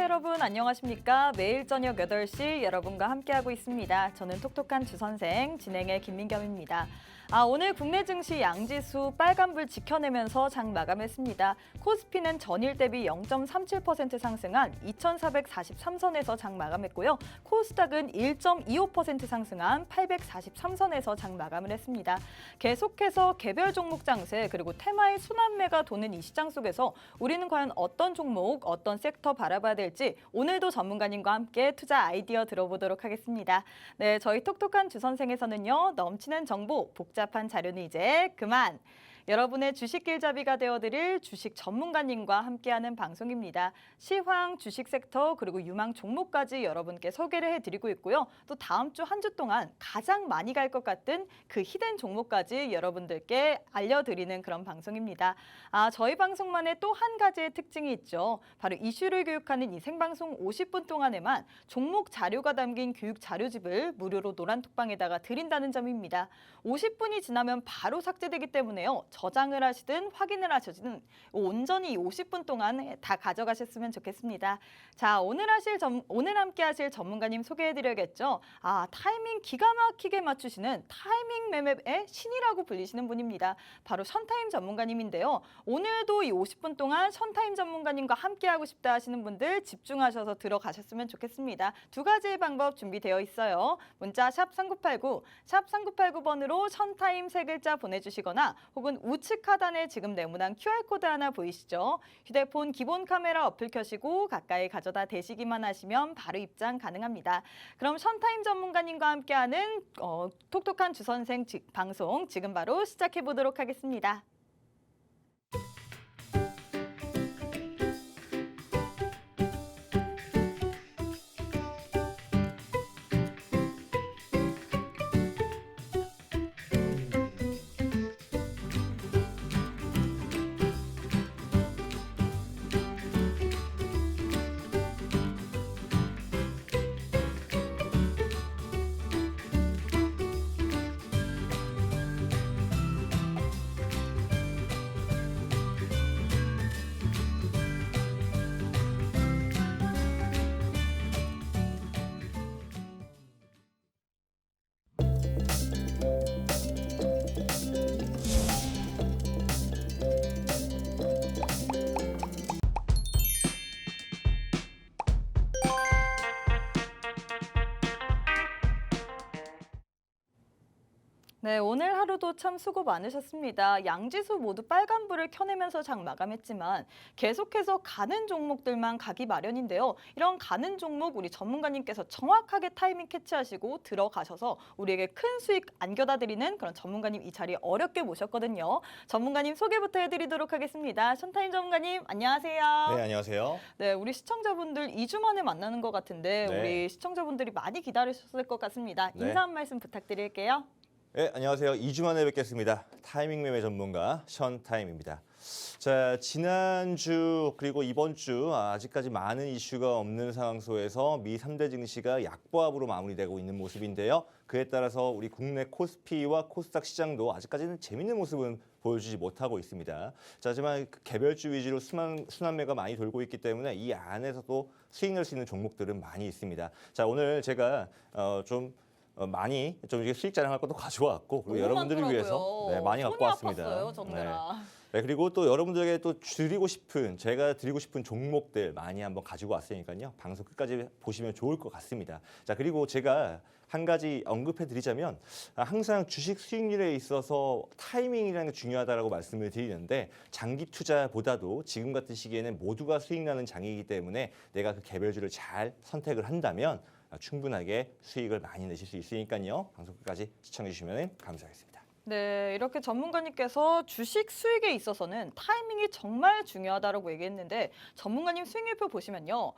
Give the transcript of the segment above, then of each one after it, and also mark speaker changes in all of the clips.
Speaker 1: 여러분 안녕하십니까? 매일 저녁 8시 여러분과 함께하고 있습니다. 저는 똑똑한 주선생 진행의 김민겸입니다. 오늘 국내 증시 양지수 빨간불 지켜내면서 장 마감했습니다. 코스피는 전일 대비 0.37% 상승한 2,443선에서 장 마감했고요. 코스닥은 1.25% 상승한 843선에서 장 마감을 했습니다. 계속해서 개별 종목 장세 그리고 테마의 순환매가 도는 이 시장 속에서 우리는 과연 어떤 종목, 어떤 섹터 바라봐야 될지 오늘도 전문가님과 함께 투자 아이디어 들어보도록 하겠습니다. 네, 저희 똑똑한 주선생에서는요. 넘치는 정보, 복잡한 자료는 이제 그만! 여러분의 주식 길잡이가 되어드릴 주식 전문가님과 함께하는 방송입니다. 시황, 주식 섹터, 그리고 유망 종목까지 여러분께 소개를 해드리고 있고요. 또 다음 주 한 주 동안 가장 많이 갈 것 같은 그 히든 종목까지 여러분들께 알려드리는 그런 방송입니다. 저희 방송만의 또 한 가지의 특징이 있죠. 바로 이슈를 교육하는 이 생방송 50분 동안에만 종목 자료가 담긴 교육 자료집을 무료로 노란톡방에다가 드린다는 점입니다. 50분이 지나면 바로 삭제되기 때문에요. 저장을 하시든 확인을 하시든 온전히 50분 동안 다 가져가셨으면 좋겠습니다. 자, 오늘 함께 하실 전문가님 소개해드려야겠죠. 타이밍 기가 막히게 맞추시는 타이밍 매매의 신이라고 불리시는 분입니다. 바로 션타임 전문가님인데요. 오늘도 이 50분 동안 션타임 전문가님과 함께하고 싶다 하시는 분들 집중하셔서 들어가셨으면 좋겠습니다. 두 가지의 방법 준비되어 있어요. 문자 샵 3989, 샵 3989번으로 션타임 세 글자 보내주시거나 혹은 우측 하단에 지금 네모난 QR코드 하나 보이시죠? 휴대폰 기본 카메라 어플 켜시고 가까이 가져다 대시기만 하시면 바로 입장 가능합니다. 그럼 션타임 전문가님과 함께하는 똑똑한 주선생 방송 지금 바로 시작해 보도록 하겠습니다. 네, 오늘 하루도 참 수고 많으셨습니다. 양지수 모두 빨간불을 켜내면서 장 마감했지만 계속해서 가는 종목들만 가기 마련인데요. 이런 가는 종목 우리 전문가님께서 정확하게 타이밍 캐치하시고 들어가셔서 우리에게 큰 수익 안겨다 드리는 그런 전문가님 이 자리에 어렵게 모셨거든요. 전문가님 소개부터 해드리도록 하겠습니다. 션타임 전문가님 안녕하세요.
Speaker 2: 네, 안녕하세요.
Speaker 1: 네, 우리 시청자분들 2주 만에 만나는 것 같은데
Speaker 2: 네.
Speaker 1: 우리 시청자분들이 많이 기다리셨을 것 같습니다.
Speaker 2: 네.
Speaker 1: 인사 한 말씀 부탁드릴게요.
Speaker 2: 네, 안녕하세요. 2주 만에 뵙겠습니다. 타이밍 매매 전문가 션타임입니다. 자, 지난주 그리고 이번 주 아직까지 많은 이슈가 없는 상황 속에서 미 3대 증시가 약보합으로 마무리되고 있는 모습인데요. 그에 따라서 우리 국내 코스피와 코스닥 시장도 아직까지는 재밌는 모습은 보여주지 못하고 있습니다. 자, 하지만 개별주 위주로 순환매가 많이 돌고 있기 때문에 이 안에서도 수익 낼 수 있는 종목들은 많이 있습니다. 자, 오늘 제가 많이 좀 이게 수익 자랑할 것도 가져왔고 그리고 여러분들을
Speaker 1: 많더라고요.
Speaker 2: 위해서 많이 갖고 왔습니다.
Speaker 1: 아팠어요, 정말.
Speaker 2: 네, 그리고 또 여러분들에게 또 제가 드리고 싶은 종목들 많이 한번 가지고 왔으니까요. 방송 끝까지 보시면 좋을 것 같습니다. 자, 그리고 제가 한 가지 언급해 드리자면 항상 주식 수익률에 있어서 타이밍이라는 게 중요하다고 말씀을 드리는데 장기 투자보다도 지금 같은 시기에는 모두가 수익 나는 장이기 때문에 내가 그 개별주를 잘 선택을 한다면 충분하게 수익을 많이 내실 수 있으니까요. 방송 끝까지 시청해 주시면 감사하겠습니다.
Speaker 1: 네, 이렇게 전문가님께서 주식 수익에 있어서는 타이밍이 정말 중요하다고 얘기했는데 전문가님 수익률표 보시면요.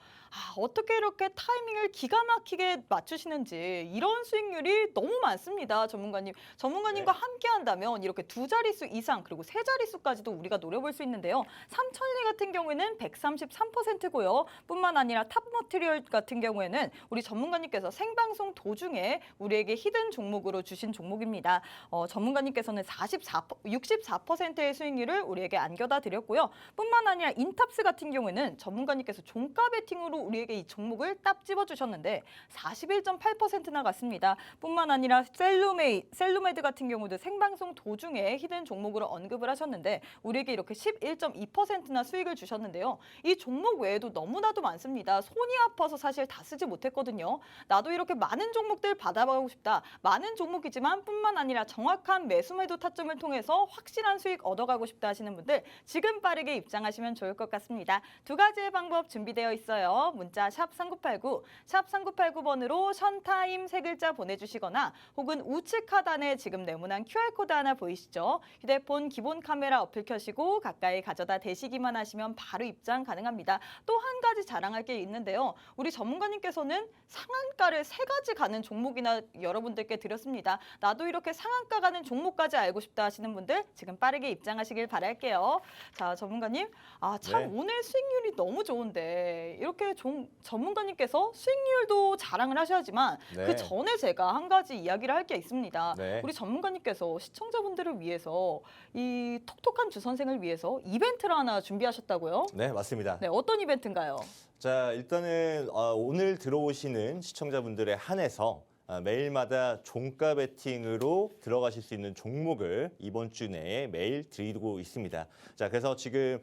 Speaker 1: 어떻게 이렇게 타이밍을 기가 막히게 맞추시는지 이런 수익률이 너무 많습니다. 전문가님과 함께 한다면 이렇게 두 자릿수 이상 그리고 세 자릿수까지도 우리가 노려볼 수 있는데요. 삼천리 같은 경우에는 133%고요. 뿐만 아니라 탑머티리얼 같은 경우에는 우리 전문가님께서 생방송 도중에 우리에게 히든 종목으로 주신 종목입니다. 전문가 전문가님께서는 64%의 수익률을 우리에게 안겨다 드렸고요. 뿐만 아니라 인탑스 같은 경우에는 전문가님께서 종가 베팅으로 우리에게 이 종목을 딱 집어주셨는데 41.8%나 갔습니다. 뿐만 아니라 셀루메드 같은 경우도 생방송 도중에 히든 종목으로 언급을 하셨는데 우리에게 이렇게 11.2%나 수익을 주셨는데요. 이 종목 외에도 너무나도 많습니다. 손이 아파서 사실 다 쓰지 못했거든요. 나도 이렇게 많은 종목들 받아보고 싶다. 많은 종목이지만 뿐만 아니라 정확한 매수 매도 타점을 통해서 확실한 수익 얻어가고 싶다 하시는 분들 지금 빠르게 입장하시면 좋을 것 같습니다. 두 가지의 방법 준비되어 있어요. 문자 샵 3989, 샵 3989번으로 션타임 세 글자 보내주시거나 혹은 우측 하단에 지금 네모난 QR코드 하나 보이시죠? 휴대폰 기본 카메라 어플 켜시고 가까이 가져다 대시기만 하시면 바로 입장 가능합니다. 또 한 가지 자랑할 게 있는데요. 우리 전문가님께서는 상한가를 3가지 가는 종목이나 여러분들께 드렸습니다. 나도 이렇게 상한가 가는 종목까지 알고 싶다 하시는 분들 지금 빠르게 입장하시길 바랄게요. 자, 전문가님. 참
Speaker 2: 네.
Speaker 1: 오늘 수익률이 너무 좋은데 이렇게 전문가님께서 수익률도 자랑을 하셔야지만
Speaker 2: 네.
Speaker 1: 그 전에 제가 한 가지 이야기를 할 게 있습니다.
Speaker 2: 네.
Speaker 1: 우리 전문가님께서 시청자분들을 위해서 이 톡톡한 주 선생을 위해서 이벤트를 하나 준비하셨다고요?
Speaker 2: 네, 맞습니다.
Speaker 1: 네, 어떤 이벤트인가요?
Speaker 2: 자, 일단은 오늘 들어오시는 시청자분들에 한해서 매일마다 종가 베팅으로 들어가실 수 있는 종목을 이번 주 내에 매일 드리고 있습니다. 자, 그래서 지금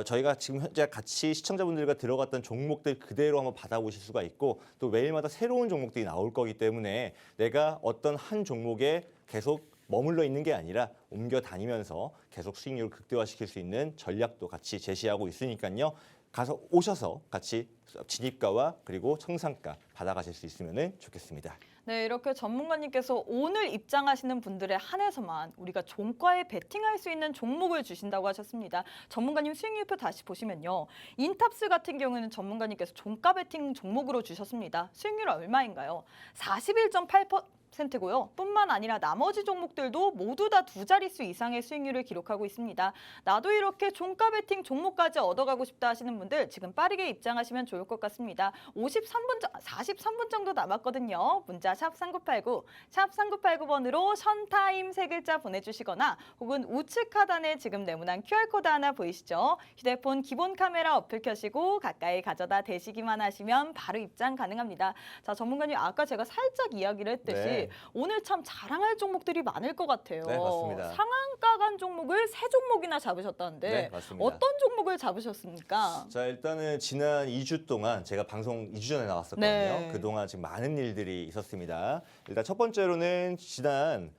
Speaker 2: 저희가 지금 현재 같이 시청자분들과 들어갔던 종목들 그대로 한번 받아보실 수가 있고 또 매일마다 새로운 종목들이 나올 거기 때문에 내가 어떤 한 종목에 계속 머물러 있는 게 아니라 옮겨 다니면서 계속 수익률을 극대화시킬 수 있는 전략도 같이 제시하고 있으니까요. 가서 오셔서 같이 진입가와 그리고 청산가 받아가실 수 있으면 좋겠습니다.
Speaker 1: 네, 이렇게 전문가님께서 오늘 입장하시는 분들에 한해서만 우리가 종가에 베팅할 수 있는 종목을 주신다고 하셨습니다. 전문가님 수익률표 다시 보시면요. 인탑스 같은 경우는 전문가님께서 종가 베팅 종목으로 주셨습니다. 수익률 얼마인가요? 41.8%고요. 뿐만 아니라 나머지 종목들도 모두 다 두 자릿수 이상의 수익률을 기록하고 있습니다. 나도 이렇게 종가 베팅 종목까지 얻어가고 싶다 하시는 분들 지금 빠르게 입장하시면 좋을 것 같습니다. 43분 정도 남았거든요. 문자 샵 3989, 샵 3989번으로 션타임 세 글자 보내주시거나 혹은 우측 하단에 지금 네모난 QR코드 하나 보이시죠? 휴대폰 기본 카메라 어플 켜시고 가까이 가져다 대시기만 하시면 바로 입장 가능합니다. 자, 전문가님 아까 제가 살짝 이야기를 했듯이
Speaker 2: 네.
Speaker 1: 오늘 참 자랑할 종목들이 많을 것 같아요.
Speaker 2: 네, 맞습니다.
Speaker 1: 상한가 간 종목을 3종목이나 잡으셨다는데
Speaker 2: 네, 맞습니다.
Speaker 1: 어떤 종목을 잡으셨습니까?
Speaker 2: 자, 일단은 지난 2주 동안 제가 방송 2주 전에 나왔었거든요.
Speaker 1: 네.
Speaker 2: 그동안 지금 많은 일들이 있었습니다. 일단 첫 번째로는 지난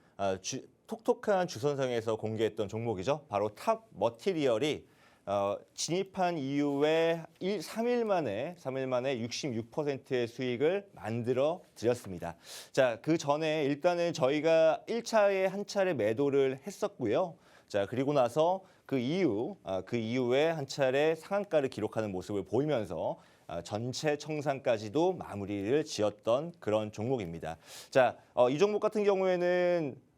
Speaker 2: 톡톡한 주선상에서 공개했던 종목이죠. 바로 탑 머티리얼이 진입한 이후에 3일 만에 66%의 수익을 만들어 드렸습니다. 자, 그 전에 일단은 저희가 1차에 한 차례 매도를 했었고요. 자, 그리고 나서 그 이후에 한 차례 상한가를 기록하는 모습을 보이면서 전체 청산까지도 마무리를 지었던 그런 종목입니다. 자, 이 종목 같은 경우에는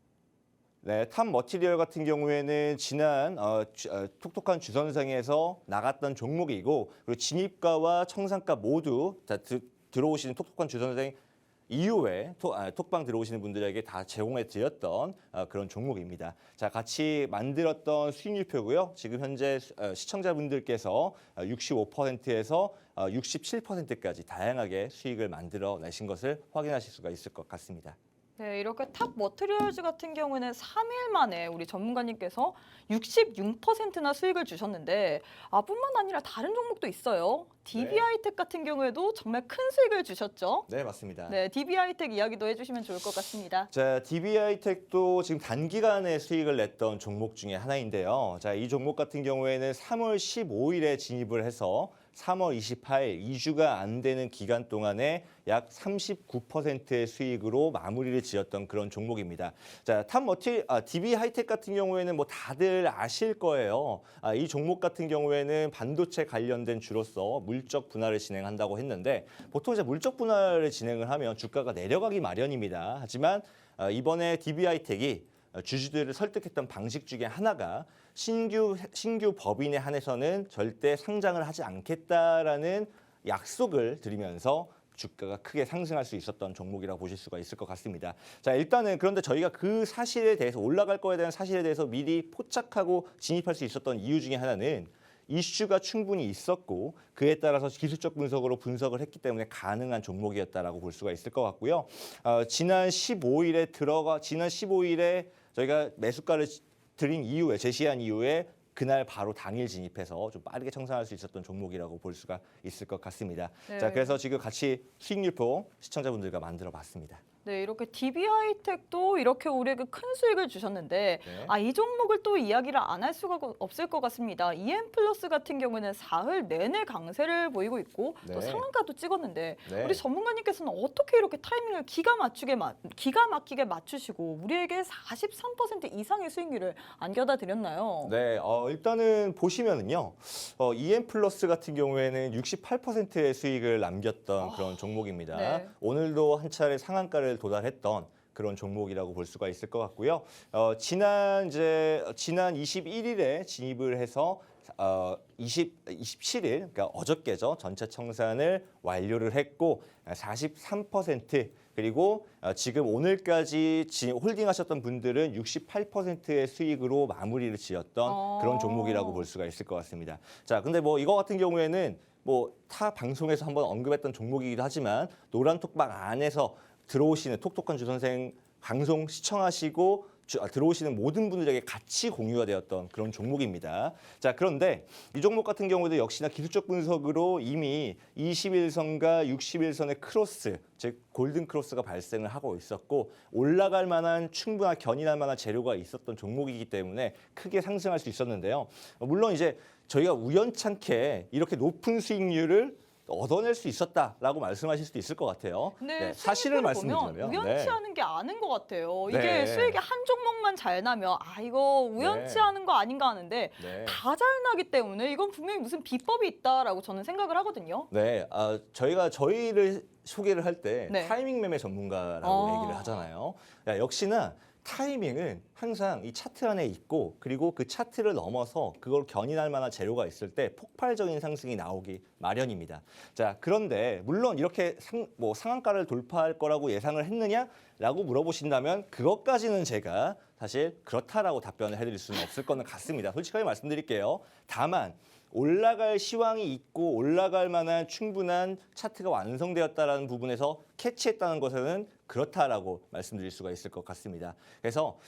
Speaker 2: 네, 탑 머티리얼 같은 경우에는 지난 톡톡한 주선상에서 나갔던 종목이고 그리고 진입가와 청산가 모두 다 들어오시는 톡톡한 주선생 이후에 톡방 들어오시는 분들에게 다 제공해 드렸던 그런 종목입니다. 자, 같이 만들었던 수익률표고요. 지금 현재 시청자분들께서 65%에서 67%까지 다양하게 수익을 만들어 내신 것을 확인하실 수가 있을 것 같습니다.
Speaker 1: 네, 이렇게 탑 머티리얼즈 같은 경우에는 3일 만에 우리 전문가님께서 66%나 수익을 주셨는데 뿐만 아니라 다른 종목도 있어요. DB하이텍 같은 경우에도 정말 큰 수익을 주셨죠.
Speaker 2: 네, 맞습니다.
Speaker 1: 네, DB하이텍 이야기도 해주시면 좋을 것 같습니다.
Speaker 2: 자, DB하이텍도 지금 단기간에 수익을 냈던 종목 중에 하나인데요. 자, 이 종목 같은 경우에는 3월 15일에 진입을 해서 3월 28일, 2주가 안 되는 기간 동안에 약 39%의 수익으로 마무리를 지었던 그런 종목입니다. 자, DB하이텍 같은 경우에는 뭐 다들 아실 거예요. 이 종목 같은 경우에는 반도체 관련된 주로서 물적 분할을 진행한다고 했는데 보통 이제 물적 분할을 진행을 하면 주가가 내려가기 마련입니다. 하지만 이번에 DB하이텍이 주주들을 설득했던 방식 중에 하나가 신규 법인에 한해서는 절대 상장을 하지 않겠다라는 약속을 드리면서 주가가 크게 상승할 수 있었던 종목이라고 보실 수가 있을 것 같습니다. 자, 일단은 그런데 저희가 그 사실에 대해서 올라갈 거에 대한 사실에 대해서 미리 포착하고 진입할 수 있었던 이유 중에 하나는 이슈가 충분히 있었고 그에 따라서 기술적 분석으로 분석을 했기 때문에 가능한 종목이었다라고 볼 수가 있을 것 같고요. 지난 15일에 저희가 매수가를 드린 이후에 제시한 이후에 그날 바로 당일 진입해서 좀 빠르게 청산할 수 있었던 종목이라고 볼 수가 있을 것 같습니다.
Speaker 1: 네.
Speaker 2: 자, 그래서 지금 같이 수익률표 시청자분들과 만들어봤습니다.
Speaker 1: 네, 이렇게 DB하이텍도 이렇게 올해 그 큰 수익을 주셨는데
Speaker 2: 네.
Speaker 1: 이 종목을 또 이야기를 안 할 수가 없을 것 같습니다. EM플러스 같은 경우는 사흘 내내 강세를 보이고 있고 또
Speaker 2: 네.
Speaker 1: 상한가도 찍었는데
Speaker 2: 네.
Speaker 1: 우리 전문가님께서는 어떻게 이렇게 타이밍을 기가 막히게 맞추시고 우리에게 43% 이상의 수익률을 안겨다 드렸나요?
Speaker 2: 네, 일단은 보시면은요, EM플러스 같은 경우에는 68%의 수익을 남겼던 그런 종목입니다.
Speaker 1: 네.
Speaker 2: 오늘도 한 차례 상한가를 도달했던 그런 종목이라고 볼 수가 있을 것 같고요. 지난 21일에 진입을 해서 27일, 그러니까 어저께죠. 전체 청산을 완료를 했고 43% 그리고 지금 오늘까지 홀딩하셨던 분들은 68%의 수익으로 마무리를 지었던 그런 종목이라고 볼 수가 있을 것 같습니다. 자, 근데 뭐 이거 같은 경우에는 뭐 타 방송에서 한번 언급했던 종목이기도 하지만 노란톡방 안에서 들어오시는 톡톡한 주선생 방송 시청하시고 들어오시는 모든 분들에게 같이 공유가 되었던 그런 종목입니다. 자, 그런데 이 종목 같은 경우도 역시나 기술적 분석으로 이미 21선과 61선의 크로스, 즉 골든 크로스가 발생을 하고 있었고 올라갈 만한 충분한 견인할 만한 재료가 있었던 종목이기 때문에 크게 상승할 수 있었는데요. 물론 이제 저희가 우연찮게 이렇게 높은 수익률을 얻어낼 수 있었다라고 말씀하실 수도 있을 것 같아요.
Speaker 1: 근데
Speaker 2: 네, 사실을 말씀드리면
Speaker 1: 우연치 않은 게 아는 것 같아요. 이게
Speaker 2: 네.
Speaker 1: 수익이 한 종목만 잘 나면 이거 우연치
Speaker 2: 네.
Speaker 1: 않은 거 아닌가 하는데
Speaker 2: 네.
Speaker 1: 다 잘 나기 때문에 이건 분명히 무슨 비법이 있다라고 저는 생각을 하거든요.
Speaker 2: 네, 저희가 저희를 소개를 할 때
Speaker 1: 네.
Speaker 2: 타이밍 매매 전문가라고
Speaker 1: 아.
Speaker 2: 얘기를 하잖아요. 역시나 타이밍은 항상 이 차트 안에 있고 그리고 그 차트를 넘어서 그걸 견인할 만한 재료가 있을 때 폭발적인 상승이 나오기 마련입니다. 자, 그런데 물론 이렇게 상한가를 돌파할 거라고 예상을 했느냐라고 물어보신다면 그것까지는 제가 사실 그렇다라고 답변을 해드릴 수는 없을 거는 같습니다. 솔직하게 말씀드릴게요. 다만 올라갈 시황이 있고 올라갈 만한 충분한 차트가 완성되었다라는 부분에서 캐치했다는 것은 그렇다라고 말씀드릴 수가 있을 것 같습니다. 그래서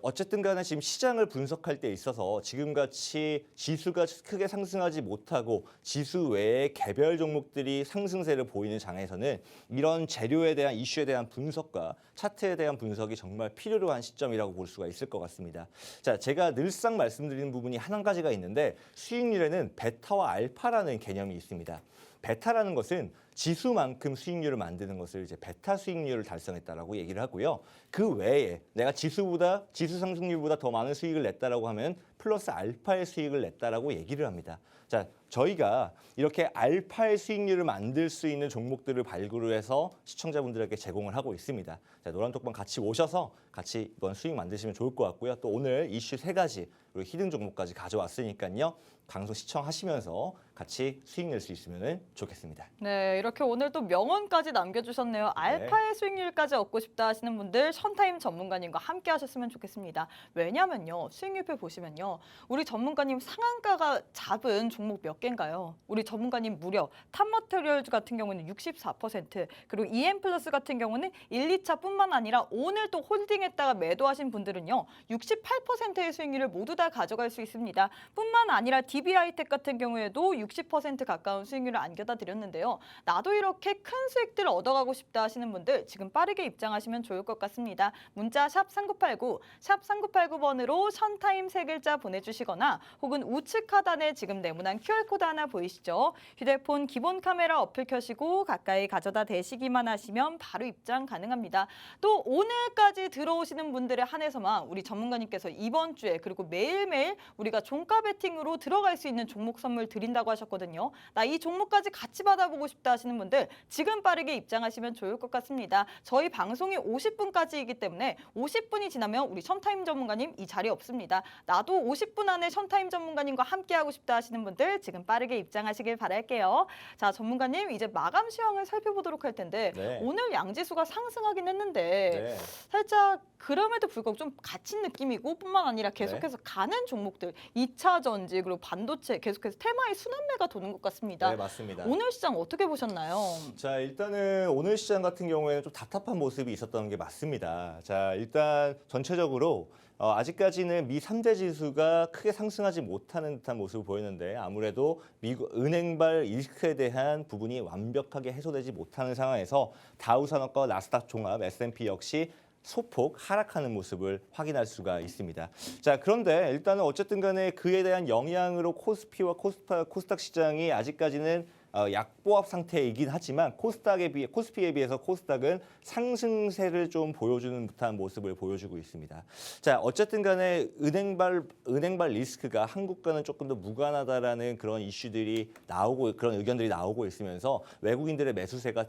Speaker 2: 어쨌든 간에 지금 시장을 분석할 때 있어서 지금같이 지수가 크게 상승하지 못하고 지수 외에 개별 종목들이 상승세를 보이는 장에서는 이런 재료에 대한 이슈에 대한 분석과 차트에 대한 분석이 정말 필요로 한 시점이라고 볼 수가 있을 것 같습니다. 자, 제가 늘상 말씀드리는 부분이 한 가지가 있는데 수익률에는 베타와 알파라는 개념이 있습니다. 베타라는 것은 지수만큼 수익률을 만드는 것을 이제 베타 수익률을 달성했다라고 얘기를 하고요. 그 외에 내가 지수 상승률보다 더 많은 수익을 냈다라고 하면 플러스 알파의 수익을 냈다라고 얘기를 합니다. 자, 저희가 이렇게 알파의 수익률을 만들 수 있는 종목들을 발굴을 해서 시청자분들에게 제공을 하고 있습니다. 자, 노란톡방 같이 오셔서 같이 이번 수익 만드시면 좋을 것 같고요. 또 오늘 이슈 3가지 그리고 히든 종목까지 가져왔으니까요. 방송 시청하시면서 같이 수익 낼 수 있으면 좋겠습니다.
Speaker 1: 네, 이렇게 오늘 또 명언까지 남겨주셨네요. 알파의 수익률까지 얻고 싶다 하시는 분들 션타임 전문가님과 함께 하셨으면 좋겠습니다. 왜냐면요, 수익률표 보시면요. 우리 전문가님 상한가가 잡은 종목 몇 개인가요? 우리 전문가님 무려 탑머테리얼즈 같은 경우는 64%, 그리고 EM플러스 같은 경우는 1, 2차뿐만 아니라 오늘 또 홀딩했다가 매도하신 분들은요. 68%의 수익률을 모두 다 가져갈 수 있습니다. 뿐만 아니라 DB하이텍 같은 경우에도 60% 가까운 수익률을 안겨다 드렸는데요. 나도 이렇게 큰 수익들을 얻어가고 싶다 하시는 분들 지금 빠르게 입장하시면 좋을 것 같습니다. 문자 샵 3989, 샵 3989번으로 션타임 3글자 보내주시거나 혹은 우측 하단에 지금 네모난 QR코드 하나 보이시죠? 휴대폰 기본 카메라 어플 켜시고 가까이 가져다 대시기만 하시면 바로 입장 가능합니다. 또 오늘까지 들어오시는 분들에 한해서만 우리 전문가님께서 이번 주에 그리고 매일매일 우리가 종가 베팅으로 들어갈 수 있는 종목 선물 드린다고 하셨거든요. 나 이 종목까지 같이 받아보고 싶다 하시는 분들 지금 빠르게 입장하시면 좋을 것 같습니다. 저희 방송이 50분까지이기 때문에 50분이 지나면 우리 션타임 전문가님 이 자리 없습니다. 나도 50분 안에 션타임 전문가님과 함께하고 싶다 하시는 분들 지금 빠르게 입장하시길 바랄게요. 자, 전문가님 이제 마감 시황을 살펴보도록 할 텐데
Speaker 2: 네.
Speaker 1: 오늘 양지수가 상승하긴 했는데
Speaker 2: 네.
Speaker 1: 살짝 그럼에도 불구하고 좀 갇힌 느낌이고 뿐만 아니라
Speaker 2: 네.
Speaker 1: 계속해서 가는 종목들 2차 전지 그리고 반도체 계속해서 테마의 순환매가 도는 것 같습니다.
Speaker 2: 네, 맞습니다.
Speaker 1: 오늘 시장 어떻게 보셨나요?
Speaker 2: 자, 일단은 오늘 시장 같은 경우에는 좀 답답한 모습이 있었던 게 맞습니다. 자, 일단 전체적으로 아직까지는 미 3대 지수가 크게 상승하지 못하는 듯한 모습을 보였는데 아무래도 미국 은행발 리스크에 대한 부분이 완벽하게 해소되지 못하는 상황에서 다우산업과 나스닥 종합, S&P 역시 소폭 하락하는 모습을 확인할 수가 있습니다. 자, 그런데 일단은 어쨌든 간에 그에 대한 영향으로 코스피와 코스닥 시장이 아직까지는 약보합 상태이긴 하지만 코스피에 비해서 코스닥은 상승세를 좀 보여주는 듯한 모습을 보여주고 있습니다. 자, 어쨌든 간에 은행발 리스크가 한국과는 조금 더 무관하다라는 그런 이슈들이 나오고 그런 의견들이 나오고 있으면서 외국인들의 매수세가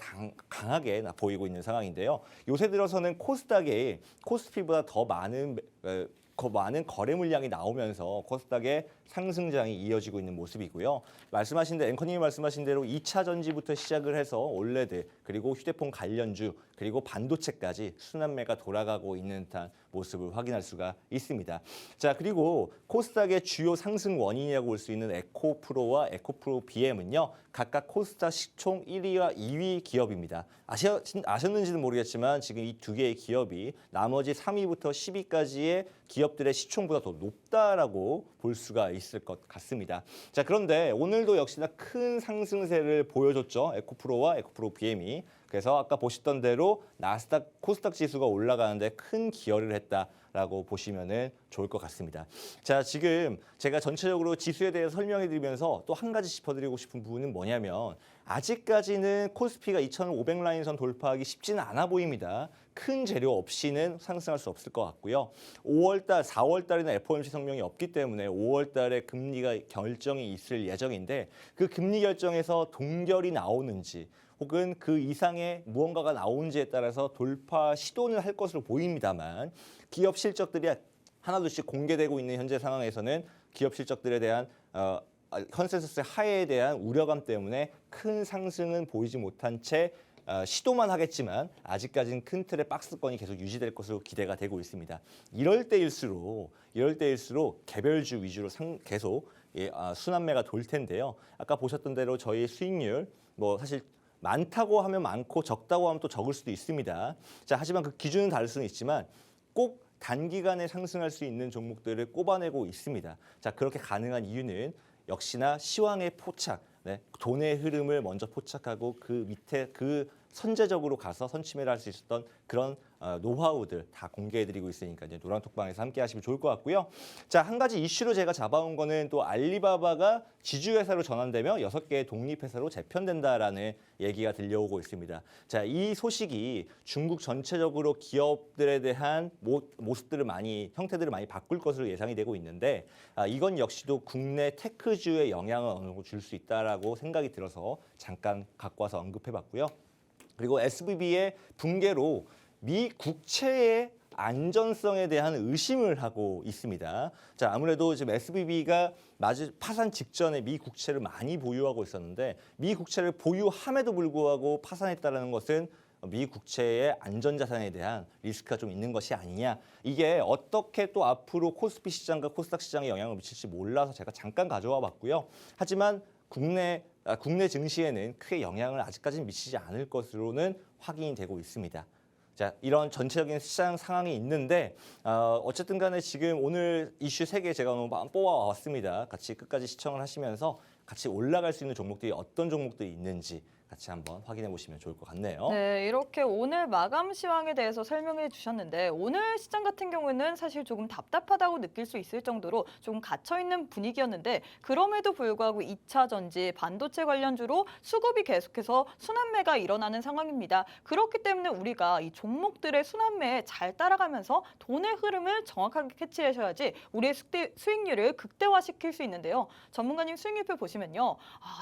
Speaker 2: 강하게 보이고 있는 상황인데요. 요새 들어서는 코스닥이 코스피보다 더 많은 거래 물량이 나오면서 코스닥의 상승장이 이어지고 있는 모습이고요. 앵커님이 말씀하신 대로 2차 전지부터 시작을 해서 올레드 그리고 휴대폰 관련주 그리고 반도체까지 순환매가 돌아가고 있는 듯한 모습을 확인할 수가 있습니다. 자, 그리고 코스닥의 주요 상승 원인이라고 볼 수 있는 에코프로와 에코프로 BM은요. 각각 코스닥 시총 1위와 2위 기업입니다. 아셨는지는 모르겠지만 지금 이 두 개의 기업이 나머지 3위부터 10위까지의 기업들의 시총보다 더 높다라고 볼 수가 있을 것 같습니다. 자, 그런데 오늘도 역시나 큰 상승세를 보여줬죠. 에코프로와 에코프로 BM이. 그래서 아까 보셨던 대로 코스닥 지수가 올라가는데 큰 기여를 했다라고 보시면 좋을 것 같습니다. 자, 지금 제가 전체적으로 지수에 대해서 설명해 드리면서 또 한 가지 짚어드리고 싶은 부분은 뭐냐면 아직까지는 코스피가 2,500라인선 돌파하기 쉽지는 않아 보입니다. 큰 재료 없이는 상승할 수 없을 것 같고요. 4월 달에는 FOMC 성명이 없기 때문에 5월 달에 금리가 결정이 있을 예정인데 그 금리 결정에서 동결이 나오는지 혹은 그 이상의 무언가가 나오는지에 따라서 돌파 시도는 할 것으로 보입니다만 기업 실적들이 하나둘씩 공개되고 있는 현재 상황에서는 기업 실적들에 대한 컨센서스 하회에 대한 우려감 때문에 큰 상승은 보이지 못한 채 시도만 하겠지만 아직까지는 큰 틀의 박스권이 계속 유지될 것으로 기대가 되고 있습니다. 이럴 때일수록 개별주 위주로 계속 순환매가 돌 텐데요. 아까 보셨던 대로 저희 수익률 사실 많다고 하면 많고 적다고 하면 또 적을 수도 있습니다. 자, 하지만 그 기준은 다를 수는 있지만 꼭 단기간에 상승할 수 있는 종목들을 꼽아내고 있습니다. 자, 그렇게 가능한 이유는 역시나 시황의 포착, 돈의 흐름을 먼저 포착하고 그 밑에 선제적으로 가서 선침해를 할 수 있었던 그런 노하우들 다 공개해드리고 있으니까 이제 노란톡방에서 함께 하시면 좋을 것 같고요. 자, 한 가지 이슈로 제가 잡아온 거는 또 알리바바가 지주회사로 전환되며 6개의 독립회사로 재편된다라는 얘기가 들려오고 있습니다. 자, 이 소식이 중국 전체적으로 기업들에 대한 형태들을 많이 바꿀 것으로 예상이 되고 있는데 이건 역시도 국내 테크주에 영향을 어느 정도 줄 수 있다라고 생각이 들어서 잠깐 갖고 와서 언급해봤고요. 그리고 SVB의 붕괴로 미 국채의 안전성에 대한 의심을 하고 있습니다. 자, 아무래도 지금 SVB가 파산 직전에 미 국채를 많이 보유하고 있었는데 미 국채를 보유함에도 불구하고 파산했다는 것은 미 국채의 안전자산에 대한 리스크가 좀 있는 것이 아니냐. 이게 어떻게 또 앞으로 코스피 시장과 코스닥 시장에 영향을 미칠지 몰라서 제가 잠깐 가져와 봤고요. 하지만 국내 증시에는 크게 영향을 아직까지는 미치지 않을 것으로는 확인이 되고 있습니다. 자, 이런 전체적인 시장 상황이 있는데 어쨌든 간에 지금 오늘 이슈 3개 제가 오늘 뽑아왔습니다. 같이 끝까지 시청을 하시면서 같이 올라갈 수 있는 종목들이 어떤 종목들이 있는지 같이 한번 확인해 보시면 좋을 것 같네요.
Speaker 1: 네, 이렇게 오늘 마감 시황에 대해서 설명해 주셨는데 오늘 시장 같은 경우는 사실 조금 답답하다고 느낄 수 있을 정도로 조금 갇혀있는 분위기였는데 그럼에도 불구하고 2차 전지, 반도체 관련주로 수급이 계속해서 순환매가 일어나는 상황입니다. 그렇기 때문에 우리가 이 종목들의 순환매에 잘 따라가면서 돈의 흐름을 정확하게 캐치하셔야지 우리의 수익률을 극대화시킬 수 있는데요. 전문가님 수익률표 보시면 보시면요.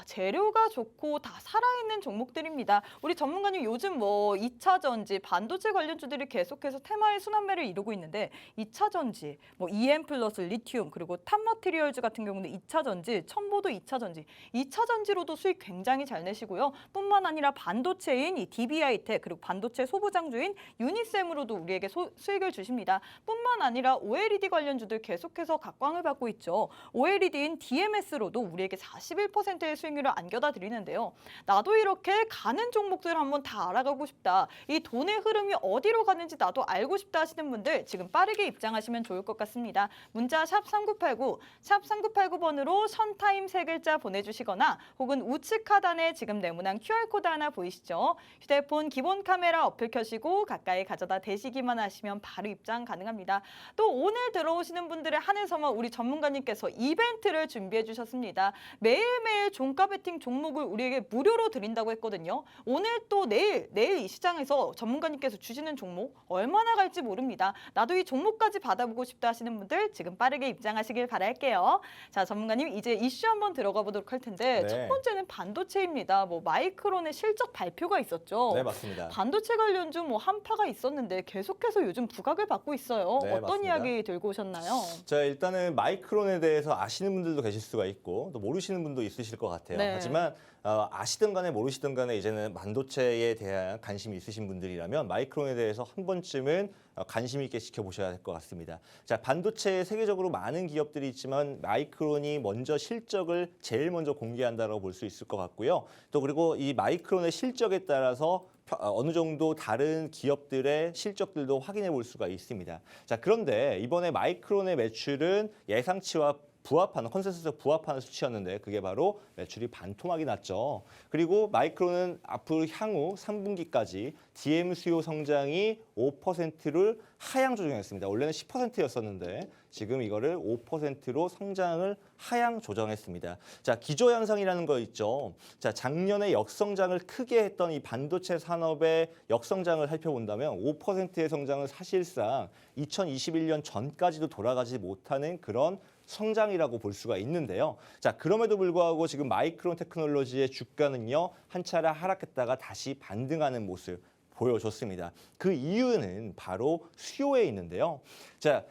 Speaker 1: 재료가 좋고 다 살아있는 종목들입니다. 우리 전문가님 요즘 뭐 2차 전지, 반도체 관련주들이 계속해서 테마의 순환매를 이루고 있는데 2차 전지, 뭐 EM 플러스 리튬 그리고 탑머티리얼즈 같은 경우는 2차 전지, 첨보도 2차 전지, 2차 전지로도 수익 굉장히 잘 내시고요. 뿐만 아니라 반도체인 이 DB하이텍 그리고 반도체 소부장주인 유니셈으로도 우리에게 수익을 주십니다. 뿐만 아니라 OLED 관련주들 계속해서 각광을 받고 있죠. OLED인 DMS로도 우리에게 41%의 수익률을 안겨다 드리는데요. 나도 이렇게 가는 종목들 한번 다 알아가고 싶다. 이 돈의 흐름이 어디로 가는지 나도 알고 싶다 하시는 분들 지금 빠르게 입장하시면 좋을 것 같습니다. 문자 샵 3989, 샵 3989번으로 션타임 세 글자 보내주시거나 혹은 우측 하단에 지금 네모난 QR코드 하나 보이시죠? 휴대폰 기본 카메라 어플 켜시고 가까이 가져다 대시기만 하시면 바로 입장 가능합니다. 또 오늘 들어오시는 분들에 한해서만 우리 전문가님께서 이벤트를 준비해 주셨습니다. 매일매일 종가 베팅 종목을 우리에게 무료로 드린다고 했거든요. 오늘 또 내일 이 시장에서 전문가님께서 주시는 종목 얼마나 갈지 모릅니다. 나도 이 종목까지 받아보고 싶다 하시는 분들 지금 빠르게 입장하시길 바랄게요. 자, 전문가님 이제 이슈 한번 들어가 보도록 할 텐데
Speaker 2: 네.
Speaker 1: 첫 번째는 반도체입니다. 뭐 마이크론의 실적 발표가 있었죠.
Speaker 2: 네, 맞습니다.
Speaker 1: 반도체 관련주 뭐 한파가 있었는데 계속해서 요즘 부각을 받고 있어요.
Speaker 2: 네,
Speaker 1: 어떤
Speaker 2: 맞습니다.
Speaker 1: 이야기 들고 오셨나요?
Speaker 2: 자, 일단은 마이크론에 대해서 아시는 분들도 계실 수가 있고 또 모르시는 분도 있으실 것 같아요.
Speaker 1: 네.
Speaker 2: 하지만 아시든 간에 모르시든 간에 이제는 반도체에 대한 관심이 있으신 분들이라면 마이크론에 대해서 한 번쯤은 관심 있게 지켜보셔야 할 것 같습니다. 자, 반도체에 세계적으로 많은 기업들이 있지만 마이크론이 먼저 실적을 제일 먼저 공개한다고 볼 수 있을 것 같고요. 또 그리고 이 마이크론의 실적에 따라서 어느 정도 다른 기업들의 실적들도 확인해 볼 수가 있습니다. 자, 그런데 이번에 마이크론의 매출은 예상치와 부합하는 컨센서스 부합하는 수치였는데 그게 바로 매출이 반토막이 났죠. 그리고 마이크론은 앞으로 향후 3분기까지 DM 수요 성장이 5%를 하향 조정했습니다. 원래는 10%였었는데 지금 이거를 5%로 성장을 하향 조정했습니다. 자, 기저현상이라는 거 있죠. 자, 작년에 역성장을 크게 했던 이 반도체 산업의 역성장을 살펴본다면 5%의 성장은 사실상 2021년 전까지도 돌아가지 못하는 그런 성장이라고 볼 수가 있는데요. 자, 그럼에도 불구하고 지금 마이크론 테크놀로지의 주가는요, 한 차례 하락했다가 다시 반등하는 모습 보여줬습니다. 그 이유는 바로 수요에 있는데요. 자,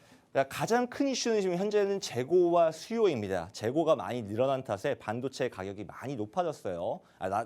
Speaker 2: 가장 큰 이슈는 지금 현재는 재고와 수요입니다. 재고가 많이 늘어난 탓에 반도체 가격이 많이 높아졌어요.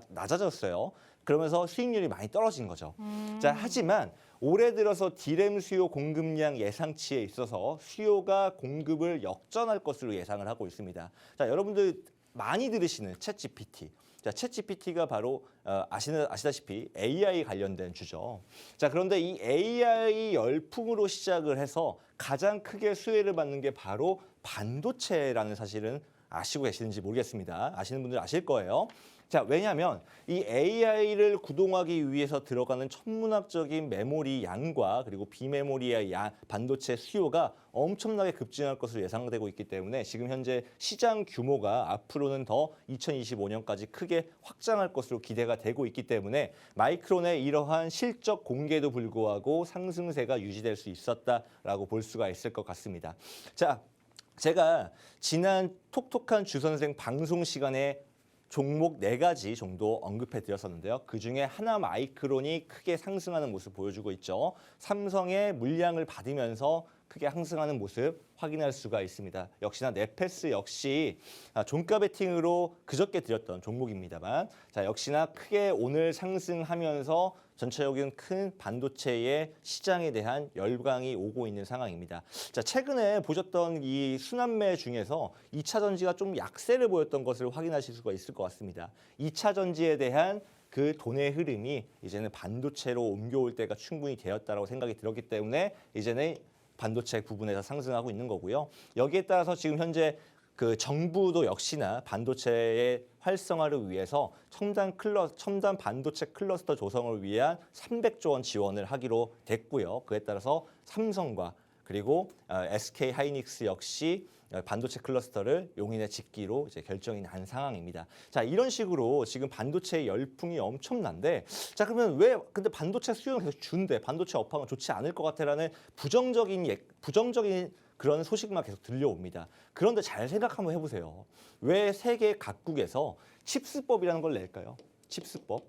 Speaker 2: 낮아졌어요. 그러면서 수익률이 많이 떨어진 거죠. 자, 하지만 올해 들어서 디램 수요 공급량 예상치에 있어서 수요가 공급을 역전할 것으로 예상을 하고 있습니다. 자, 여러분들 많이 들으시는 챗GPT. 자, 챗GPT가 바로 아시다시피 AI 관련된 주죠. 자, 그런데 이 AI 열풍으로 시작을 해서 가장 크게 수혜를 받는 게 바로 반도체라는 사실은 아시고 계시는지 모르겠습니다. 아시는 분들 아실 거예요. 자, 왜냐하면 이 AI를 구동하기 위해서 들어가는 천문학적인 메모리 양과 그리고 비메모리의 반도체 수요가 엄청나게 급증할 것으로 예상되고 있기 때문에 지금 현재 시장 규모가 앞으로는 더 2025년까지 크게 확장할 것으로 기대가 되고 있기 때문에 마이크론의 이러한 실적 공개도 불구하고 상승세가 유지될 수 있었다라고 볼 수가 있을 것 같습니다. 자, 제가 지난 톡톡한 주선생 방송 시간에 종목 4가지 정도 언급해 드렸었는데요. 그중에 하나 마이크론이 크게 상승하는 모습 보여주고 있죠. 삼성의 물량을 받으면서 크게 상승하는 모습 확인할 수가 있습니다. 역시나 네페스 역시 종가 베팅으로 그저께 드렸던 종목입니다만 자, 역시나 크게 오늘 상승하면서 전체적인 큰 반도체의 시장에 대한 열광이 오고 있는 상황입니다. 자, 최근에 보셨던 이 순환매 중에서 2차 전지가 좀 약세를 보였던 것을 확인하실 수가 있을 것 같습니다. 2차 전지에 대한 그 돈의 흐름이 이제는 반도체로 옮겨올 때가 충분히 되었다고 생각이 들었기 때문에 이제는 반도체 부분에서 상승하고 있는 거고요. 여기에 따라서 지금 현재 그 정부도 역시나 반도체의 활성화를 위해서 첨단 반도체 클러스터 조성을 위한 300조 원 지원을 하기로 됐고요. 그에 따라서 삼성과 그리고 SK 하이닉스 역시 반도체 클러스터를 용인에 짓기로 이제 결정이 난 상황입니다. 자, 이런 식으로 지금 반도체의 열풍이 엄청난데, 자, 그러면 왜 근데 반도체 수요는 계속 준대, 반도체 업황은 좋지 않을 것 같아라는 부정적인 그런 소식만 계속 들려옵니다. 그런데 잘 생각 한번 해보세요. 왜 세계 각국에서 칩스법이라는 걸 낼까요? 칩스법.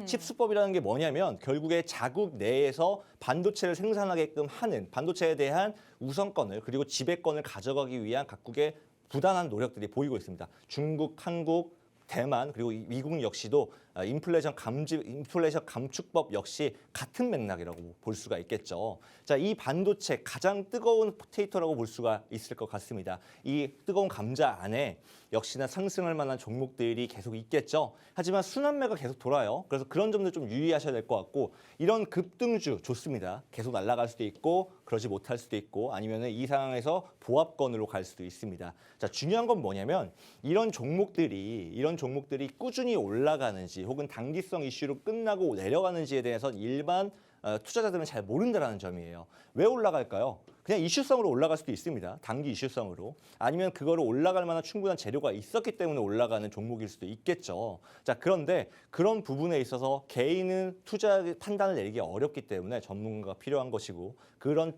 Speaker 2: 칩스법이라는 게 뭐냐면 결국에 자국 내에서 반도체를 생산하게끔 하는 반도체에 대한 우선권을 그리고 지배권을 가져가기 위한 각국의 부단한 노력들이 보이고 있습니다. 중국, 한국, 대만 그리고 미국 역시도 인플레이션 감축법 역시 같은 맥락이라고 볼 수가 있겠죠. 자, 이 반도체 가장 뜨거운 포테이토라고 볼 수가 있을 것 같습니다. 이 뜨거운 감자 안에 역시나 상승할 만한 종목들이 계속 있겠죠. 하지만 순환매가 계속 돌아요. 그래서 그런 점들 좀 유의하셔야 될 것 같고 이런 급등주 좋습니다. 계속 날아갈 수도 있고 그러지 못할 수도 있고 아니면 이 상황에서 보합권으로 갈 수도 있습니다. 자, 중요한 건 뭐냐면 이런 종목들이 꾸준히 올라가는지 혹은 단기성 이슈로 끝나고 내려가는지에 대해서 일반 투자자들은 잘 모른다는 점이에요. 왜 올라갈까요? 그냥 이슈성으로 올라갈 수도 있습니다. 단기 이슈성으로. 아니면 그거를 올라갈 만한 충분한 재료가 있었기 때문에 올라가는 종목일 수도 있겠죠. 자, 그런데 그런 부분에 있어서 개인은 투자 판단을 내리기 어렵기 때문에 전문가가 필요한 것이고 그런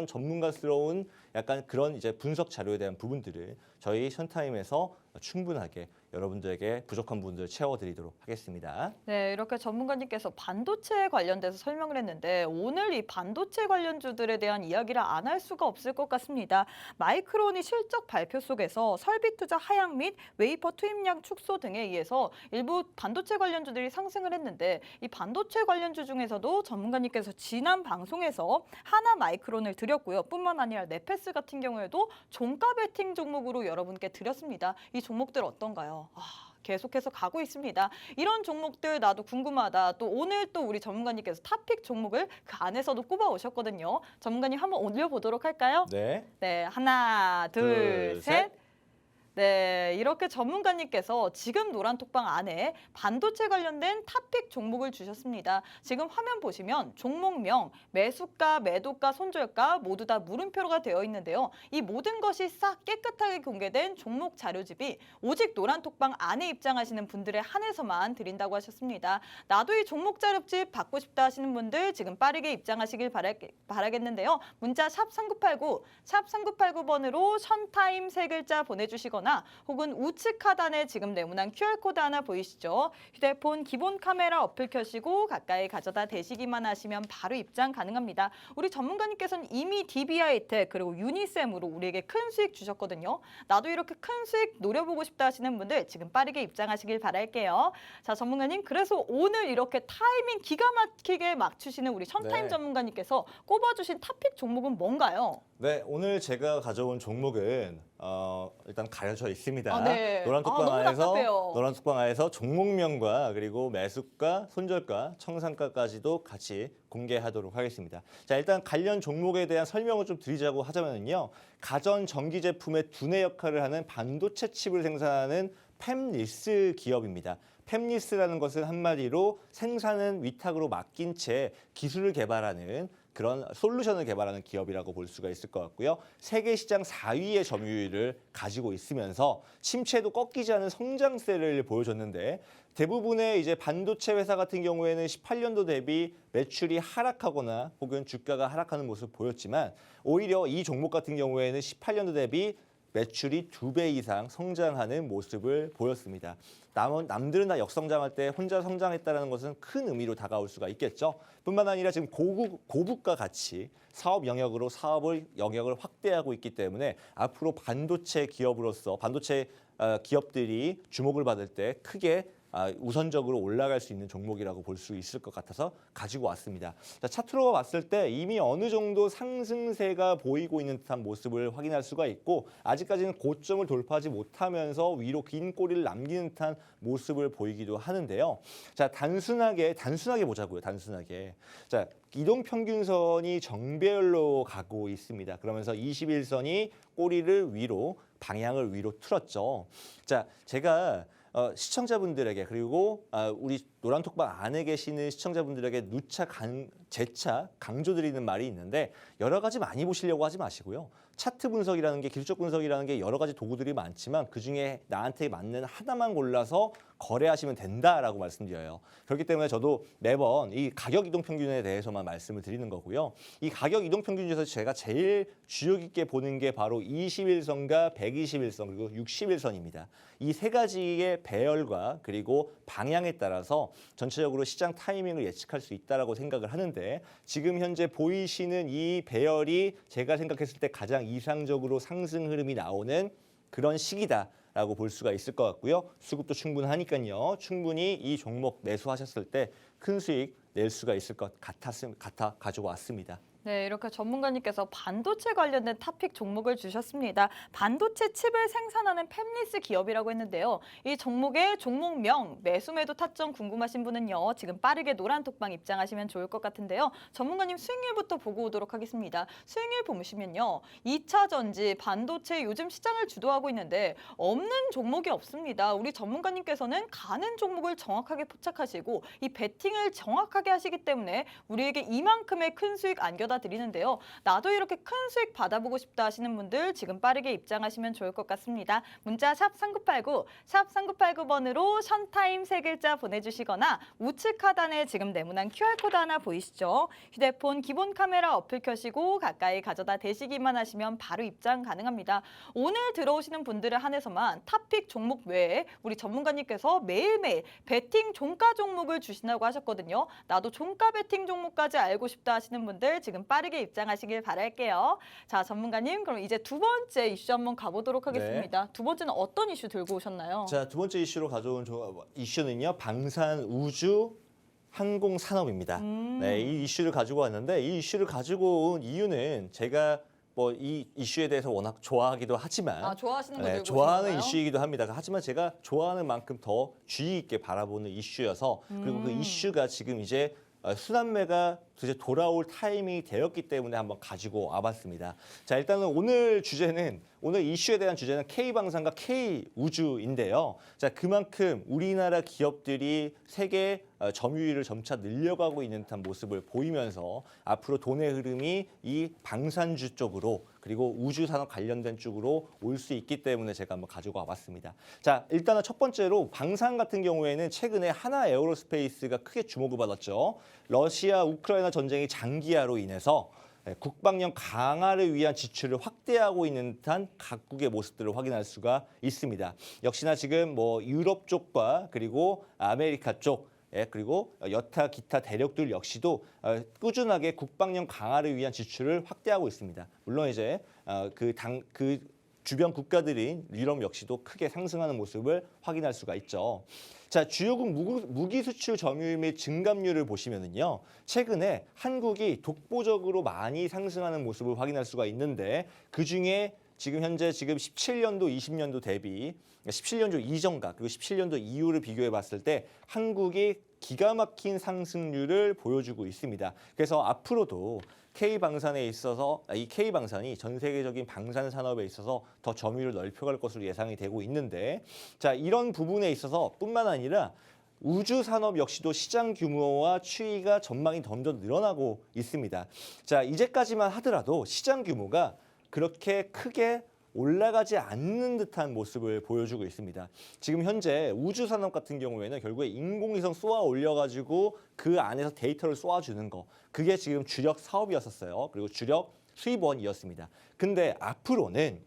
Speaker 2: 전문가스러운 약간 그런 이제 분석 자료에 대한 부분들을 저희 션타임에서 충분하게 여러분들에게 부족한 부분들을 채워드리도록 하겠습니다.
Speaker 1: 네, 이렇게 전문가님께서 반도체에 관련돼서 설명을 했는데 오늘 이 반도체 관련주들에 대한 이야기를 안 할 수가 없을 것 같습니다. 마이크론이 실적 발표 속에서 설비 투자 하향 및 웨이퍼 투입량 축소 등에 의해서 일부 반도체 관련주들이 상승을 했는데 이 반도체 관련주 중에서도 전문가님께서 지난 방송에서 하나 마이크론을 드렸고요. 뿐만 아니라 네페스 같은 경우에도 종가 베팅 종목으로 여러분께 드렸습니다. 이 종목들 어떤가요? 계속해서 가고 있습니다. 이런 종목들 나도 궁금하다. 또 오늘 또 우리 전문가님께서 탑픽 종목을 그 안에서도 꼽아 오셨거든요. 전문가님 한번 올려보도록 할까요?
Speaker 2: 네.
Speaker 1: 네, 하나, 둘,
Speaker 2: 둘,
Speaker 1: 셋. 네, 이렇게 전문가님께서 지금 노란톡방 안에 반도체 관련된 탑픽 종목을 주셨습니다. 지금 화면 보시면 종목명, 매수가, 매도가, 손절가 모두 다 물음표가 되어 있는데요. 이 모든 것이 싹 깨끗하게 공개된 종목 자료집이 오직 노란톡방 안에 입장하시는 분들에 한해서만 드린다고 하셨습니다. 나도 이 종목 자료집 받고 싶다 하시는 분들 지금 빠르게 입장하시길 바라겠는데요. 문자 샵 3989, 샵 3989번으로 션타임 세 글자 보내주시거나 혹은 우측 하단에 지금 네모난 QR코드 하나 보이시죠? 휴대폰 기본 카메라 어플 켜시고 가까이 가져다 대시기만 하시면 바로 입장 가능합니다. 우리 전문가님께서는 이미 DB하이텍 그리고 유니셈으로 우리에게 큰 수익 주셨거든요. 나도 이렇게 큰 수익 노려보고 싶다 하시는 분들 지금 빠르게 입장하시길 바랄게요. 자, 전문가님 그래서 오늘 이렇게 타이밍 기가 막히게 맞추시는 우리 션타임
Speaker 2: 네.
Speaker 1: 전문가님께서 꼽아주신 탑픽 종목은 뭔가요?
Speaker 2: 네, 오늘 제가 가져온 종목은 일단 가려져 있습니다.
Speaker 1: 네.
Speaker 2: 노란톡방
Speaker 1: 너무
Speaker 2: 안에서
Speaker 1: 답답해요.
Speaker 2: 노란톡방 안에서 종목명과 그리고 매수가, 손절가, 청산가까지도 같이 공개하도록 하겠습니다. 자, 일단 관련 종목에 대한 설명을 좀 드리자고 하자면요. 가전 전기 제품의 두뇌 역할을 하는 반도체 칩을 생산하는 팹리스 기업입니다. 팹리스라는 것은 한마디로 생산은 위탁으로 맡긴 채 기술을 개발하는 그런 솔루션을 개발하는 기업이라고 볼 수가 있을 것 같고요. 세계 시장 4위의 점유율을 가지고 있으면서 침체도 꺾이지 않은 성장세를 보여줬는데 대부분의 이제 반도체 회사 같은 경우에는 18년도 대비 매출이 하락하거나 혹은 주가가 하락하는 모습을 보였지만 오히려 이 종목 같은 경우에는 18년도 대비 매출이 2배 이상 성장하는 모습을 보였습니다. 남들은 다 역성장할 때 혼자 성장했다는 것은 큰 의미로 다가올 수가 있겠죠. 뿐만 아니라 지금 고부가 가치 사업 영역을 확대하고 있기 때문에 앞으로 반도체 기업으로서 반도체 기업들이 주목을 받을 때 크게 우선적으로 올라갈 수 있는 종목이라고 볼 수 있을 것 같아서 가지고 왔습니다. 자, 차트로 봤을 때 이미 어느 정도 상승세가 보이고 있는 듯한 모습을 확인할 수가 있고 아직까지는 고점을 돌파하지 못하면서 위로 긴 꼬리를 남기는 듯한 모습을 보이기도 하는데요. 자, 단순하게 보자고요. 단순하게. 자, 이동평균선이 정배열로 가고 있습니다. 그러면서 21선이 꼬리를 위로 방향을 위로 틀었죠. 자, 제가 시청자분들에게 그리고 우리 노란톡방 안에 계시는 시청자분들에게 재차 강조드리는 말이 있는데 여러 가지 많이 보시려고 하지 마시고요. 차트 분석이라는 게 기술적 분석이라는 게 여러 가지 도구들이 많지만 그중에 나한테 맞는 하나만 골라서 거래하시면 된다라고 말씀드려요. 그렇기 때문에 저도 매번 이 가격 이동 평균에 대해서만 말씀을 드리는 거고요. 이 가격 이동 평균 중에서 제가 제일 주의 깊게 보는 게 바로 21선과 121선 그리고 61선입니다. 이 세 가지의 배열과 그리고 방향에 따라서 전체적으로 시장 타이밍을 예측할 수 있다라고 생각을 하는데 지금 현재 보이시는 이 배열이 제가 생각했을 때 가장 이상적으로 상승 흐름이 나오는 그런 시기다라고 볼 수가 있을 것 같고요. 수급도 충분하니까요. 충분히 이 종목 매수하셨을 때 큰 수익 낼 수가 있을 것 같아 가져왔습니다.
Speaker 1: 네, 이렇게 전문가님께서 반도체 관련된 토픽 종목을 주셨습니다. 반도체 칩을 생산하는 팹리스 기업이라고 했는데요. 이 종목의 종목명, 매수매도 타점 궁금하신 분은요. 지금 빠르게 노란 톡방 입장하시면 좋을 것 같은데요. 전문가님 수익률부터 보고 오도록 하겠습니다. 수익률 보시면요. 2차 전지, 반도체 요즘 시장을 주도하고 있는데 없는 종목이 없습니다. 우리 전문가님께서는 가는 종목을 정확하게 포착하시고 이 베팅을 정확하게 하시기 때문에 우리에게 이만큼의 큰 수익 안겨다 드리는데요. 나도 이렇게 큰 수익 받아보고 싶다 하시는 분들 지금 빠르게 입장하시면 좋을 것 같습니다. 문자 샵 3989, 샵 3989번으로 션타임 세 글자 보내주시거나 우측 하단에 지금 네모난 QR코드 하나 보이시죠? 휴대폰 기본 카메라 어플 켜시고 가까이 가져다 대시기만 하시면 바로 입장 가능합니다. 오늘 들어오시는 분들을 한해서만 탑픽 종목 외에 우리 전문가님께서 매일매일 베팅 종가 종목을 주신다고 하셨거든요. 나도 종가 베팅 종목까지 알고 싶다 하시는 분들 지금 빠르게 입장하시길 바랄게요. 자, 전문가님, 그럼 이제 두 번째 이슈 한번 가보도록 하겠습니다. 두 번째는 어떤 이슈 들고 오셨나요?
Speaker 2: 자, 두 번째 이슈로 가져온 이슈는요. 방산, 우주, 항공 산업입니다. 네, 이 이슈를 가지고 왔는데 이 이슈를 가지고 온 이유는 제가 뭐 이 이슈에 대해서 워낙 좋아하기도 하지만
Speaker 1: 좋아하시는 거 들고
Speaker 2: 좋아하는
Speaker 1: 오신 건가요?
Speaker 2: 이슈이기도 합니다. 하지만 제가 좋아하는 만큼 더 주의 있게 바라보는 이슈여서 그리고 그 이슈가 지금 이제 순환매가 이제 돌아올 타이밍이 되었기 때문에 한번 가지고 와봤습니다. 자, 일단은 오늘 이슈에 대한 주제는 K방산과 K우주인데요. 자, 그만큼 우리나라 기업들이 세계 점유율을 점차 늘려가고 있는 듯한 모습을 보이면서 앞으로 돈의 흐름이 이 방산주 쪽으로 그리고 우주산업 관련된 쪽으로 올 수 있기 때문에 제가 한번 가지고 와봤습니다. 자, 일단은 첫 번째로 방산 같은 경우에는 최근에 하나 에어로스페이스가 크게 주목을 받았죠. 러시아 우크라이나 전쟁이 장기화로 인해서 국방력 강화를 위한 지출을 확대하고 있는 듯한 각국의 모습들을 확인할 수가 있습니다. 역시나 지금 뭐 유럽 쪽과 그리고 아메리카 쪽 그리고 여타 기타 대륙들 역시도 꾸준하게 국방력 강화를 위한 지출을 확대하고 있습니다. 물론 이제 그 주변 국가들인 유럽 역시도 크게 상승하는 모습을 확인할 수가 있죠. 자, 주요국 무기 수출 점유율 및 증감률을 보시면은요. 최근에 한국이 독보적으로 많이 상승하는 모습을 확인할 수가 있는데 그중에 지금 현재 17년도, 20년도 대비 17년도 이전과 그리고 17년도 이후를 비교해 봤을 때 한국이 기가 막힌 상승률을 보여주고 있습니다. 그래서 앞으로도 K방산에 있어서 이 K방산이 전 세계적인 방산 산업에 있어서 더 점유율을 넓혀갈 것으로 예상이 되고 있는데 자, 이런 부분에 있어서 뿐만 아니라 우주 산업 역시도 시장 규모와 추이가 전망이 점점 늘어나고 있습니다. 자, 이제까지만 하더라도 시장 규모가 그렇게 크게 올라가지 않는 듯한 모습을 보여주고 있습니다. 지금 현재 우주 산업 같은 경우에는 결국에 인공위성 쏘아 올려가지고 그 안에서 데이터를 쏘아주는 거 그게 지금 주력 사업이었었어요. 그리고 주력 수입원이었습니다. 근데 앞으로는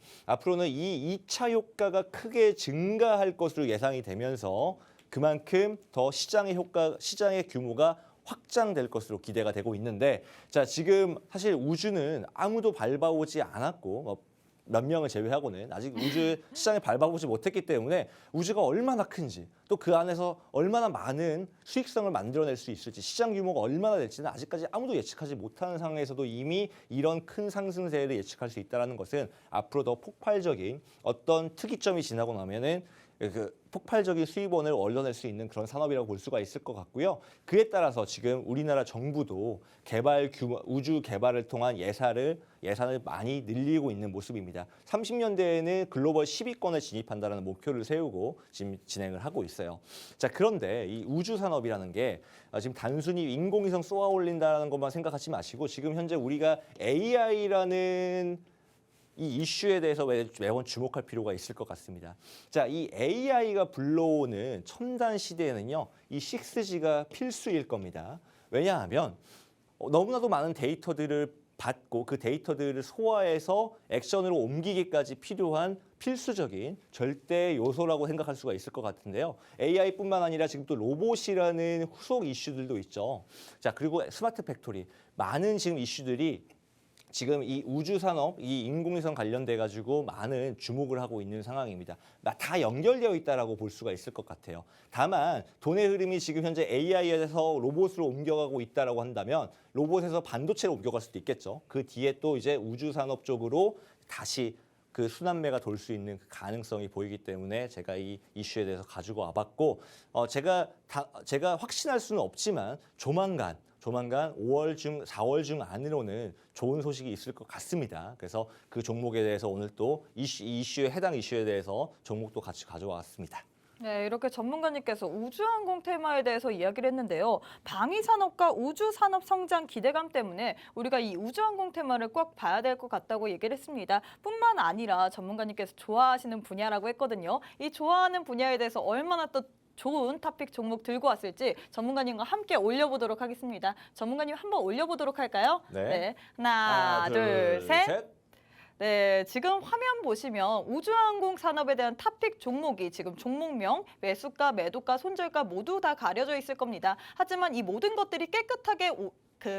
Speaker 2: 이 2차 효과가 크게 증가할 것으로 예상이 되면서 그만큼 더 시장의 규모가 확장될 것으로 기대가 되고 있는데 자, 지금 사실 우주는 아무도 밟아오지 않았고 몇 명을 제외하고는 아직 우주 시장에 밟아보지 못했기 때문에 우주가 얼마나 큰지 또 그 안에서 얼마나 많은 수익성을 만들어낼 수 있을지 시장 규모가 얼마나 될지는 아직까지 아무도 예측하지 못하는 상황에서도 이미 이런 큰 상승세를 예측할 수 있다는 것은 앞으로 더 폭발적인 어떤 특이점이 지나고 나면은 그 폭발적인 수입원을 얻어낼 수 있는 그런 산업이라고 볼 수가 있을 것 같고요. 그에 따라서 지금 우리나라 정부도 우주 개발을 통한 예산을 많이 늘리고 있는 모습입니다. 30년대에는 글로벌 10위권에 진입한다는 목표를 세우고 지금 진행을 하고 있어요. 자, 그런데 이 우주 산업이라는 게 지금 단순히 인공위성 쏘아 올린다는 것만 생각하지 마시고 지금 현재 우리가 AI라는 이 이슈에 대해서 매번 주목할 필요가 있을 것 같습니다. 자, 이 AI가 불러오는 첨단 시대에는요, 이 6G가 필수일 겁니다. 왜냐하면 너무나도 많은 데이터들을 받고 그 데이터들을 소화해서 액션으로 옮기기까지 필요한 필수적인 절대 요소라고 생각할 수가 있을 것 같은데요. AI뿐만 아니라 지금 또 로봇이라는 후속 이슈들도 있죠. 자, 그리고 스마트 팩토리. 많은 지금 이슈들이 지금 이 우주 산업, 이 인공위성 관련돼 가지고 많은 주목을 하고 있는 상황입니다. 다 연결되어 있다라고 볼 수가 있을 것 같아요. 다만 돈의 흐름이 지금 현재 AI에서 로봇으로 옮겨가고 있다라고 한다면 로봇에서 반도체로 옮겨갈 수도 있겠죠. 그 뒤에 또 이제 우주 산업 쪽으로 다시 그 순환매가 돌 수 있는 그 가능성이 보이기 때문에 제가 이 이슈에 대해서 가지고 와봤고 제가 확신할 수는 없지만 조만간 5월 중 4월 중 안으로는 좋은 소식이 있을 것 같습니다. 그래서 그 종목에 대해서 오늘 또 해당 이슈에 대해서 종목도 같이 가져왔습니다.
Speaker 1: 네, 이렇게 전문가님께서 우주항공 테마에 대해서 이야기를 했는데요. 방위산업과 우주산업 성장 기대감 때문에 우리가 이 우주항공 테마를 꼭 봐야 될 것 같다고 얘기를 했습니다. 뿐만 아니라 전문가님께서 좋아하시는 분야라고 했거든요. 이 좋아하는 분야에 대해서 얼마나 또 좋은 토픽 종목 들고 왔을지 전문가님과 함께 올려보도록 하겠습니다. 전문가님 한번 올려보도록 할까요?
Speaker 2: 네.
Speaker 1: 하나, 둘, 셋. 네, 지금 화면 보시면 우주항공 산업에 대한 탑픽 종목이 지금 종목명, 매수가, 매도가, 손절가 모두 다 가려져 있을 겁니다. 하지만 이 모든 것들이 깨끗하게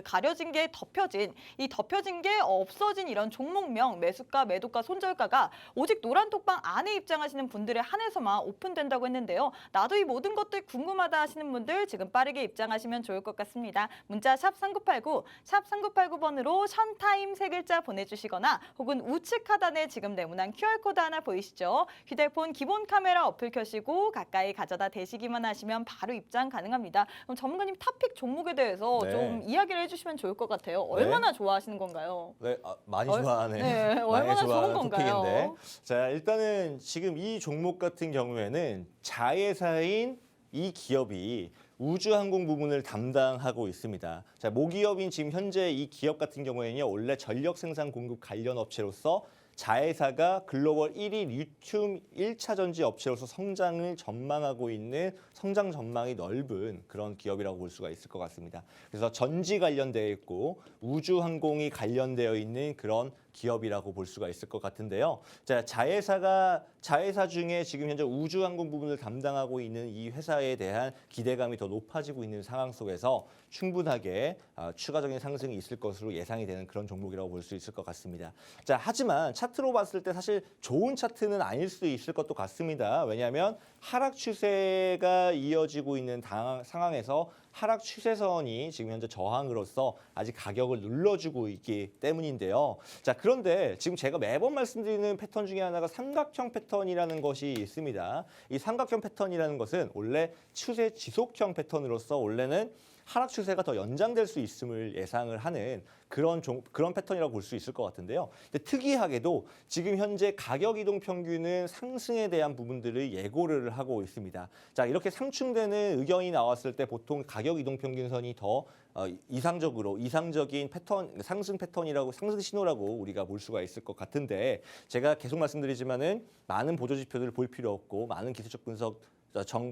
Speaker 1: 가려진 게 덮여진 게 없어진 이런 종목명, 매수가, 매도가, 손절가가 오직 노란톡방 안에 입장하시는 분들에 한해서만 오픈된다고 했는데요. 나도 이 모든 것들 궁금하다 하시는 분들 지금 빠르게 입장하시면 좋을 것 같습니다. 문자 샵 3989, 샵 3989번으로 션타임 세 글자 보내주시거나 혹은 우측 하단에 지금 네모난 QR코드 하나 보이시죠? 휴대폰 기본 카메라 어플 켜시고 가까이 가져다 대시기만 하시면 바로 입장 가능합니다. 그럼 전문가님 탑픽 종목에 대해서
Speaker 2: 네.
Speaker 1: 좀 이야기를 해주시면 좋을 것 같아요. 얼마나 좋아하시는 건가요?
Speaker 2: 네, 많이 좋아하네.
Speaker 1: 네, 얼마나 좋은 건가요?
Speaker 2: 토픽인데. 자, 일단은 지금 이 종목 같은 경우에는 자회사인 이 기업이 우주항공 부문을 담당하고 있습니다. 자, 모기업인 지금 현재 이 기업 같은 경우에는요, 원래 전력 생산 공급 관련 업체로서 자회사가 글로벌 1위 리튬 1차 전지 업체로서 성장을 전망하고 있는 성장 전망이 넓은 그런 기업이라고 볼 수가 있을 것 같습니다. 그래서 전지 관련되어 있고 우주항공이 관련되어 있는 그런 기업이라고 볼 수가 있을 것 같은데요. 자, 자회사 중에 지금 현재 우주항공 부분을 담당하고 있는 이 회사에 대한 기대감이 더 높아지고 있는 상황 속에서 충분하게 추가적인 상승이 있을 것으로 예상이 되는 그런 종목이라고 볼 수 있을 것 같습니다. 자, 하지만 차트로 봤을 때 사실 좋은 차트는 아닐 수도 있을 것도 같습니다. 왜냐하면 하락 추세가 이어지고 있는 상황에서 하락 추세선이 지금 현재 저항으로서 아직 가격을 눌러주고 있기 때문인데요. 자, 그런데 지금 제가 매번 말씀드리는 패턴 중에 하나가 삼각형 패턴이라는 것이 있습니다. 이 삼각형 패턴이라는 것은 원래 추세 지속형 패턴으로서 원래는 하락 추세가 더 연장될 수 있음을 예상을 하는 그런 패턴이라고 볼 수 있을 것 같은데요. 근데 특이하게도 지금 현재 가격 이동 평균은 상승에 대한 부분들을 예고를 하고 있습니다. 자, 이렇게 상충되는 의견이 나왔을 때 보통 가격 이동 평균선이 더 이상적인 패턴, 상승 패턴이라고, 상승 신호라고 우리가 볼 수가 있을 것 같은데, 제가 계속 말씀드리지만은 많은 보조 지표들을 볼 필요 없고 많은 기술적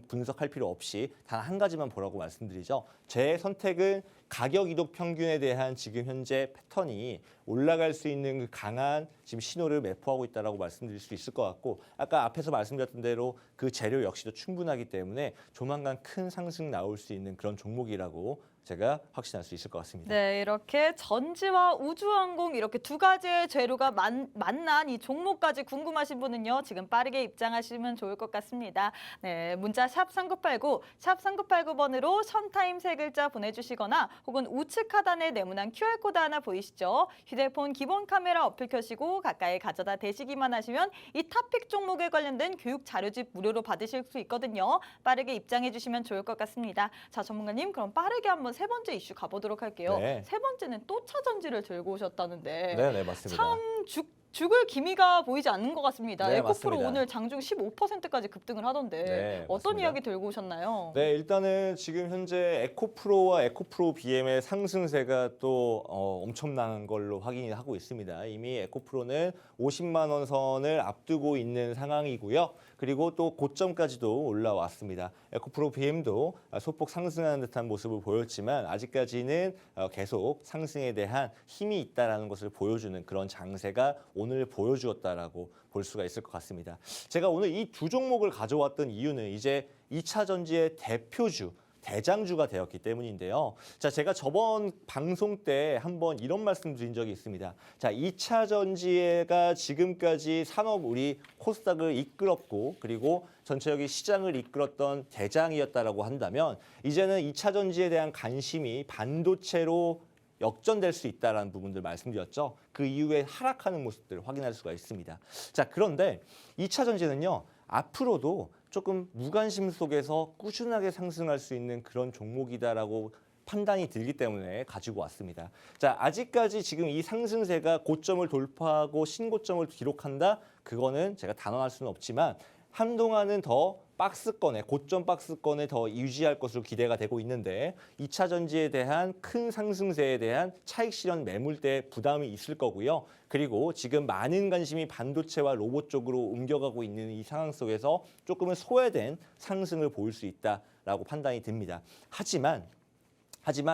Speaker 2: 분석할 필요 없이 단 한 가지만 보라고 말씀드리죠. 제 선택은 가격 이동 평균에 대한 지금 현재 패턴이 올라갈 수 있는 그 강한 지금 신호를 매포하고 있다라고 말씀드릴 수 있을 것 같고, 아까 앞에서 말씀드렸던 대로 그 재료 역시도 충분하기 때문에 조만간 큰 상승 나올 수 있는 그런 종목이라고 제가 확신할 수 있을 것 같습니다.
Speaker 1: 네, 이렇게 전지와 우주항공 이렇게 두 가지의 재료가 만난 이 종목까지 궁금하신 분은요, 지금 빠르게 입장하시면 좋을 것 같습니다. 네, 문자 샵 3989, 샵 3989번으로 션타임 세 글자 보내주시거나 혹은 우측 하단에 네모난 QR코드 하나 보이시죠? 휴대폰 기본 카메라 어플 켜시고 가까이 가져다 대시기만 하시면 이 탑픽 종목에 관련된 교육 자료집 무료로 받으실 수 있거든요. 빠르게 입장해 주시면 좋을 것 같습니다. 자, 전문가님, 그럼 빠르게 한번 세 번째 이슈 가보도록 할게요.
Speaker 2: 네.
Speaker 1: 세 번째는 또 차전지를 들고 오셨다는데
Speaker 2: 네, 맞습니다.
Speaker 1: 참 죽을 기미가 보이지 않는 것 같습니다.
Speaker 2: 네,
Speaker 1: 에코프로
Speaker 2: 맞습니다.
Speaker 1: 오늘 장중 15%까지 급등을 하던데
Speaker 2: 네,
Speaker 1: 어떤
Speaker 2: 맞습니다.
Speaker 1: 이야기 들고 오셨나요?
Speaker 2: 네, 일단은 지금 현재 에코프로와 에코프로 BM의 상승세가 또 엄청난 걸로 확인이 하고 있습니다. 이미 에코프로는 50만 원 선을 앞두고 있는 상황이고요. 그리고 또 고점까지도 올라왔습니다. 에코프로 BM도 소폭 상승하는 듯한 모습을 보였지만 아직까지는 계속 상승에 대한 힘이 있다라는 것을 보여주는 그런 장세가 오늘 보여주었다라고 볼 수가 있을 것 같습니다. 제가 오늘 이 두 종목을 가져왔던 이유는 이제 2차 전지의 대표주, 대장주가 되었기 때문인데요. 자, 제가 저번 방송 때 한번 이런 말씀 드린 적이 있습니다. 자, 2차 전지가 지금까지 산업 우리 코스닥을 이끌었고 그리고 전체적인 시장을 이끌었던 대장이었다라고 한다면 이제는 2차 전지에 대한 관심이 반도체로 역전될 수 있다라는 부분들 말씀드렸죠. 그 이후에 하락하는 모습들을 확인할 수가 있습니다. 자, 그런데 2차 전지는요. 앞으로도 조금 무관심 속에서 꾸준하게 상승할 수 있는 그런 종목이다라고 판단이 들기 때문에 가지고 왔습니다. 자, 아직까지 지금 이 상승세가 고점을 돌파하고 신고점을 기록한다? 그거는 제가 단언할 수는 없지만 한동안은 더 박스권에 고점 박스권에 더 유지할 것으로 기대가 되고 있는데 2차 전지에 대한 큰 상승세에 대한 차익 실현 매물대 부담이 있을 거고요. 그리고 지금 많은 관심이 반도체와 로봇 쪽으로 옮겨가고 있는 이 상황 속에서 조금은 소외된 상승을 보일 수 있다라고 판단이 듭니다. 하지만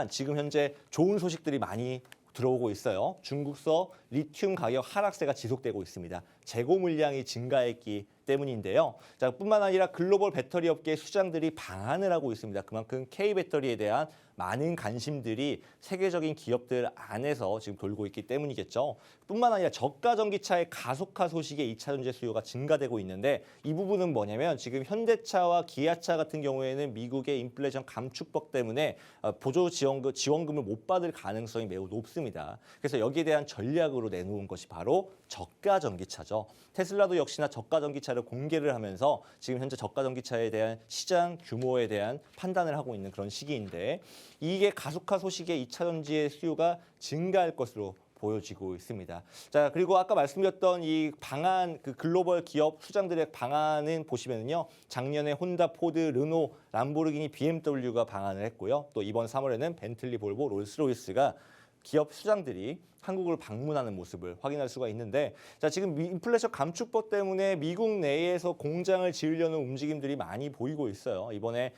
Speaker 2: 지금 현재 좋은 소식들이 많이 들어오고 있어요. 중국서 리튬 가격 하락세가 지속되고 있습니다. 재고 물량이 증가했기 때문인데요. 자, 뿐만 아니라 글로벌 배터리 업계 수장들이 방한을 하고 있습니다. 그만큼 K배터리에 대한 많은 관심들이 세계적인 기업들 안에서 지금 돌고 있기 때문이겠죠. 뿐만 아니라 저가 전기차의 가속화 소식에 2차 전지 수요가 증가되고 있는데 이 부분은 뭐냐면 지금 현대차와 기아차 같은 경우에는 미국의 인플레이션 감축법 때문에 보조 지원금을 못 받을 가능성이 매우 높습니다. 그래서 여기에 대한 전략으로 내놓은 것이 바로 저가 전기차죠. 테슬라도 역시나 저가 전기차를 공개를 하면서 지금 현재 저가 전기차에 대한 시장 규모에 대한 판단을 하고 있는 그런 시기인데 이게 가속화 소식에 2차 전지의 수요가 증가할 것으로 보여지고 있습니다. 자, 그리고 아까 말씀드렸던 이 방한 그 글로벌 기업 수장들의 방안은 보시면요. 작년에 혼다, 포드, 르노, 람보르기니, BMW가 방한을 했고요. 또 이번 3월에는 벤틀리, 볼보, 롤스로이스가 기업 수장들이 한국을 방문하는 모습을 확인할 수가 있는데 자, 지금 인플레이션 감축법 때문에 미국 내에서 공장을 지으려는 움직임들이 많이 보이고 있어요. 이번에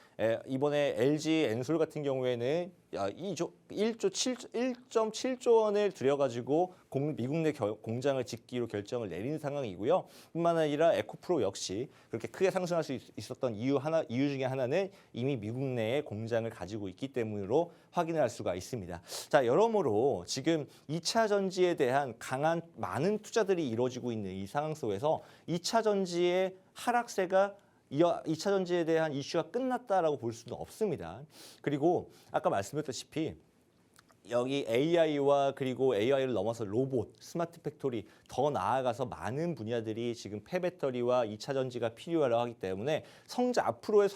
Speaker 2: LG 엔솔 같은 경우에는 1.7조 원을 들여가지고 미국 내 공장을 짓기로 결정을 내린 상황이고요. 뿐만 아니라 에코프로 역시 그렇게 크게 상승할 수 있었던 이유 중에 하나는 이미 미국 내에 공장을 가지고 있기 때문으로 확인을 할 수가 있습니다. 자, 여러모로 지금 2차 전지에 대한 강한 많은 투자들이 이루어지고 있는 이 상황 속에서 2차 전지의 하락세가 2차 전지에 대한 이슈가 끝났다라고 볼 수는 없습니다. 그리고 아까 말씀드렸다시피 여기 AI와 그리고 AI를 넘어서 로봇, 스마트 팩토리 더 나아가서 많은 분야들이 지금 폐배터리와 2차 전지가 필요하다고 하기 때문에 앞으로의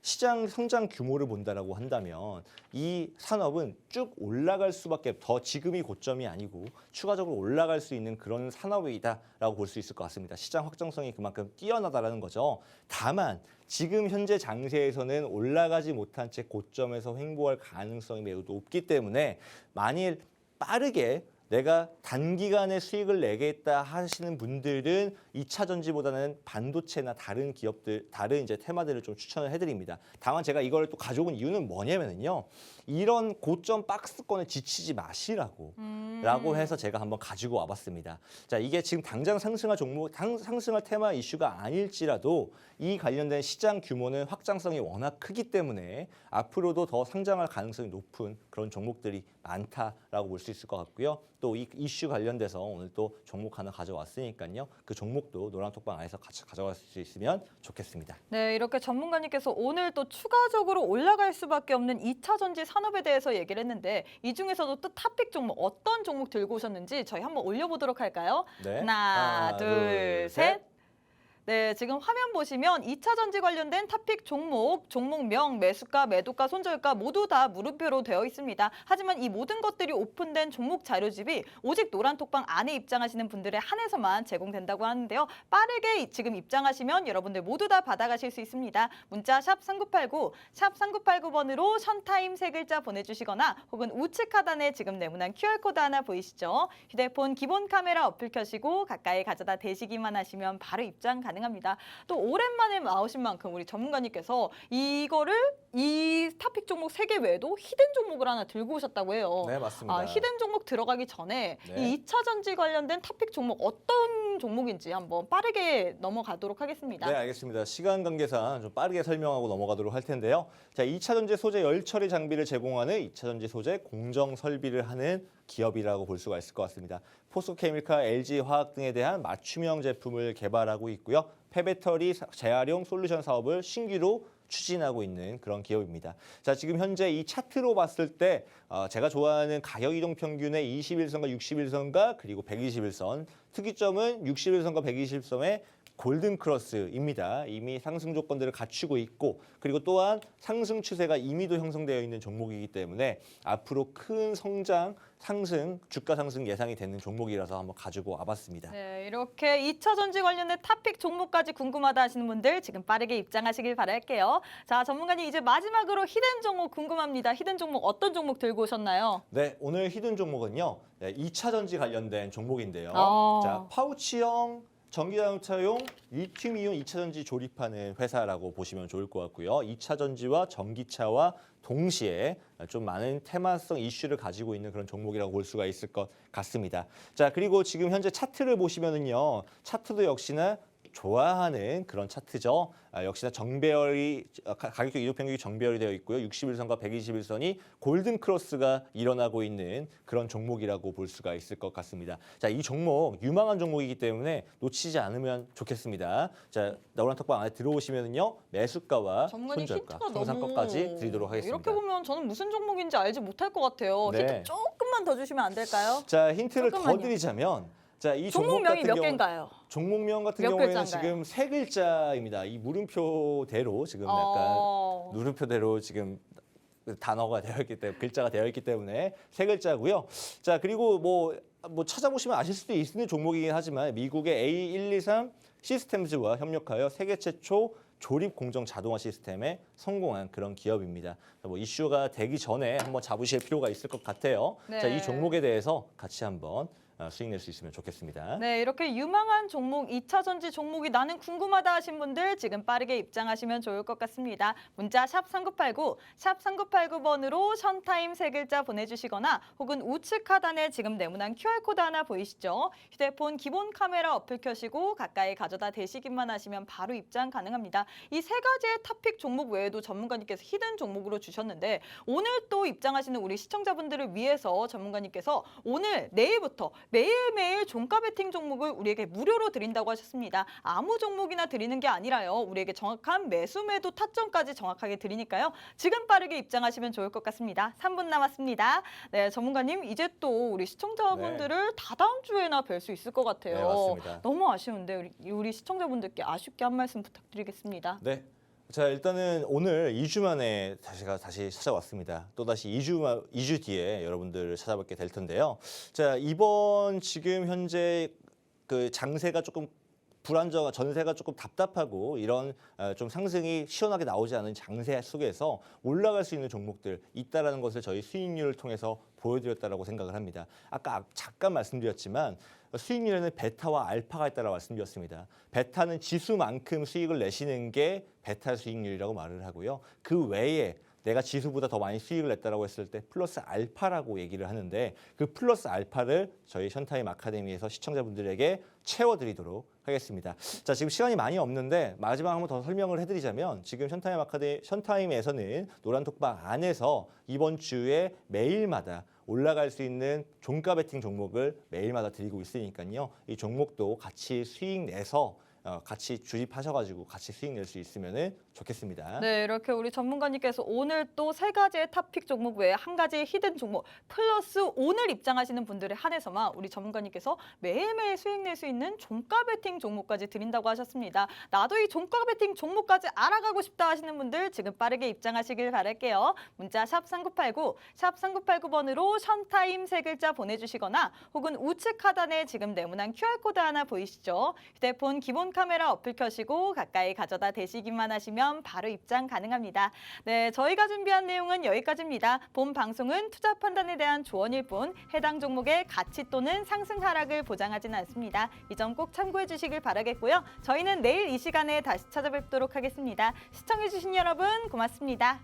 Speaker 2: 시장 성장 규모를 본다라고 한다면 이 산업은 쭉 올라갈 수밖에 더 지금이 고점이 아니고 추가적으로 올라갈 수 있는 그런 산업이다라고 볼 수 있을 것 같습니다. 시장 확정성이 그만큼 뛰어나다라는 거죠. 다만 지금 현재 장세에서는 올라가지 못한 채 고점에서 횡보할 가능성이 매우 높기 때문에 만일 빠르게 내가 단기간에 수익을 내겠다 하시는 분들은 2차 전지보다는 반도체나 다른 기업들, 다른 이제 테마들을 좀 추천을 해드립니다. 다만 제가 이걸 또 가져온 이유는 뭐냐면요. 이런 고점 박스권에 지치지 마시라고 라고 해서 제가 한번 가지고 와봤습니다. 자, 이게 지금 당장 상승할 상승할 테마 이슈가 아닐지라도 이 관련된 시장 규모는 확장성이 워낙 크기 때문에 앞으로도 더 상장할 가능성이 높은 그런 종목들이 많다라고 볼 수 있을 것 같고요. 또 이 이슈 관련돼서 오늘 또 종목 하나 가져왔으니까요. 그 종목도 노란톡방 안에서 같이 가져갈 수 있으면 좋겠습니다.
Speaker 1: 네, 이렇게 전문가님께서 오늘 또 추가적으로 올라갈 수밖에 없는 2차 전지 산업에 대해서 얘기를 했는데 이 중에서도 또 탑픽 종목 어떤 종목 들고 오셨는지 저희 한번 올려보도록 할까요?
Speaker 2: 네.
Speaker 1: 하나, 둘, 셋. 네, 지금 화면 보시면 2차 전지 관련된 탑픽 종목명, 매수가, 매도가, 손절가 모두 다 물음표로 되어 있습니다. 하지만 이 모든 것들이 오픈된 종목 자료집이 오직 노란톡방 안에 입장하시는 분들에 한해서만 제공된다고 하는데요. 빠르게 지금 입장하시면 여러분들 모두 다 받아가실 수 있습니다. 문자 샵 3989, 샵 3989번으로 션타임 세 글자 보내주시거나 혹은 우측 하단에 지금 네모난 QR코드 하나 보이시죠? 휴대폰 기본 카메라 어플 켜시고 가까이 가져다 대시기만 하시면 바로 입장 가능합니다. 또 오랜만에 나오신 만큼 우리 전문가님께서 이 탑픽 종목 3개 외에도 히든 종목을 하나 들고 오셨다고 해요.
Speaker 2: 네, 맞습니다.
Speaker 1: 히든 종목 들어가기 전에
Speaker 2: 네.
Speaker 1: 이 2차 전지 관련된 탑픽 종목 어떤 종목인지 한번 빠르게 넘어가도록 하겠습니다.
Speaker 2: 네, 알겠습니다. 시간 관계상 좀 빠르게 설명하고 넘어가도록 할 텐데요. 자, 2차 전지 소재 열 처리 장비를 제공하는 2차 전지 소재 공정 설비를 하는 기업이라고 볼 수가 있을 것 같습니다. 포스코케미칼, LG화학 등에 대한 맞춤형 제품을 개발하고 있고요. 폐배터리 재활용 솔루션 사업을 신규로 추진하고 있는 그런 기업입니다. 자, 지금 현재 이 차트로 봤을 때 제가 좋아하는 가격 이동 평균의 21선과 61선과 그리고 121선, 특이점은 61선과 120선의 골든 크로스입니다. 이미 상승 조건들을 갖추고 있고 그리고 또한 상승 추세가 이미도 형성되어 있는 종목이기 때문에 앞으로 큰 성장, 상승, 주가 상승 예상이 되는 종목이라서 한번 가지고 와봤습니다.
Speaker 1: 네, 이렇게 2차 전지 관련된 탑픽 종목까지 궁금하다 하시는 분들 지금 빠르게 입장하시길 바랄게요. 자, 전문가님 이제 마지막으로 히든 종목 궁금합니다. 히든 종목 어떤 종목 들고 오셨나요?
Speaker 2: 네, 오늘 히든 종목은요. 2차 전지 관련된 종목인데요.
Speaker 1: 아.
Speaker 2: 자, 파우치형 전기자동차용 리튬이온 2차 전지 조립하는 회사라고 보시면 좋을 것 같고요. 2차 전지와 전기차와 동시에 좀 많은 테마성 이슈를 가지고 있는 그런 종목이라고 볼 수가 있을 것 같습니다. 자, 그리고 지금 현재 차트를 보시면은요. 차트도 역시나 좋아하는 그런 차트죠. 역시나 정배열이 가격적 이동 평균이 정배열이 되어 있고요. 61선과 121선이 골든 크로스가 일어나고 있는 그런 종목이라고 볼 수가 있을 것 같습니다. 자, 이 종목 유망한 종목이기 때문에 놓치지 않으면 좋겠습니다. 자, 나오란 톡방 안에 들어오시면은요. 매수가와
Speaker 1: 전문가님
Speaker 2: 손절가,
Speaker 1: 힌트가
Speaker 2: 통상가까지 드리도록 하겠습니다.
Speaker 1: 이렇게 보면 저는 무슨 종목인지 알지 못할 것 같아요.
Speaker 2: 네.
Speaker 1: 힌트 조금만 더 주시면 안 될까요?
Speaker 2: 자, 힌트를 더
Speaker 1: 조금만요.
Speaker 2: 드리자면 자, 이 종목
Speaker 1: 종목명이
Speaker 2: 같은
Speaker 1: 몇
Speaker 2: 경우
Speaker 1: 개인가요?
Speaker 2: 종목명 같은
Speaker 1: 몇
Speaker 2: 경우에는
Speaker 1: 글자인가요?
Speaker 2: 지금 3글자입니다. 이 물음표대로 지금 약간 물음표대로 지금 단어가 되어 있기 때문에 글자가 되어 있기 때문에 3글자고요. 자, 그리고 뭐 찾아보시면 아실 수도 있는 종목이긴 하지만 미국의 A123 시스템즈와 협력하여 세계 최초 조립 공정 자동화 시스템에 성공한 그런 기업입니다. 뭐 이슈가 되기 전에 한번 잡으실 필요가 있을 것 같아요.
Speaker 1: 네.
Speaker 2: 자, 이 종목에 대해서 같이 한번 수익 낼 수 있으면 좋겠습니다.
Speaker 1: 네, 이렇게 유망한 종목, 2차 전지 종목이 나는 궁금하다 하신 분들 지금 빠르게 입장하시면 좋을 것 같습니다. 문자 샵 3989, 샵 3989번으로 션타임 세 글자 보내주시거나 혹은 우측 하단에 지금 네모난 QR코드 하나 보이시죠? 휴대폰 기본 카메라 어플 켜시고 가까이 가져다 대시기만 하시면 바로 입장 가능합니다. 이 세 가지의 탑픽 종목 외에도 전문가님께서 히든 종목으로 주셨는데 오늘 또 입장하시는 우리 시청자분들을 위해서 전문가님께서 오늘, 내일부터 매일매일 종가 베팅 종목을 우리에게 무료로 드린다고 하셨습니다. 아무 종목이나 드리는 게 아니라요. 우리에게 정확한 매수 매도 타점까지 정확하게 드리니까요. 지금 빠르게 입장하시면 좋을 것 같습니다. 3분 남았습니다. 네, 전문가님 이제 또 우리 시청자분들을 다다음 주에나 뵐 수 있을 것 같아요.
Speaker 2: 네, 맞습니다.
Speaker 1: 너무 아쉬운데 우리 시청자분들께 아쉽게 한 말씀 부탁드리겠습니다.
Speaker 2: 네. 자, 일단은 오늘 2주 만에 제가 다시 찾아왔습니다. 또다시 2주 뒤에 여러분들을 찾아뵙게 될 텐데요. 자, 이번 지금 현재 그 장세가 조금 불안정한 전세가 조금 답답하고 이런 좀 상승이 시원하게 나오지 않은 장세 속에서 올라갈 수 있는 종목들 있다라는 것을 저희 수익률을 통해서 보여드렸다라고 생각을 합니다. 아까 잠깐 말씀드렸지만 수익률에는 베타와 알파가 있다고 말씀드렸습니다. 베타는 지수만큼 수익을 내시는 게 베타 수익률이라고 말을 하고요. 그 외에 내가 지수보다 더 많이 수익을 냈다라고 했을 때 플러스 알파라고 얘기를 하는데 그 플러스 알파를 저희 션타임 아카데미에서 시청자분들에게 채워드리도록 하겠습니다. 자, 지금 시간이 많이 없는데 마지막 한번 더 설명을 해드리자면 지금 션타임에서는 노란톡방 안에서 이번 주에 매일마다 올라갈 수 있는 종가 베팅 종목을 매일마다 드리고 있으니까요. 이 종목도 같이 수익 내서 같이 주입하셔가지고 같이 수익 낼 수 있으면 좋겠습니다.
Speaker 1: 네, 이렇게 우리 전문가님께서 오늘 또 세 가지의 탑픽 종목 외에 한 가지의 히든 종목 플러스 오늘 입장하시는 분들에 한해서만 우리 전문가님께서 매일매일 수익 낼 수 있는 종가 베팅 종목까지 드린다고 하셨습니다. 나도 이 종가 베팅 종목까지 알아가고 싶다 하시는 분들 지금 빠르게 입장하시길 바랄게요. 문자 샵 3989, 샵 3989번으로 션타임 세 글자 보내주시거나 혹은 우측 하단에 지금 네모난 QR코드 하나 보이시죠? 휴대폰 기본 카메라 어플 켜시고 가까이 가져다 대시기만 하시면 바로 입장 가능합니다. 네, 저희가 준비한 내용은 여기까지입니다. 본 방송은 투자 판단에 대한 조언일 뿐 해당 종목의 가치 또는 상승 하락을 보장하지는 않습니다. 이 점 꼭 참고해 주시길 바라겠고요. 저희는 내일 이 시간에 다시 찾아뵙도록 하겠습니다. 시청해 주신 여러분 고맙습니다.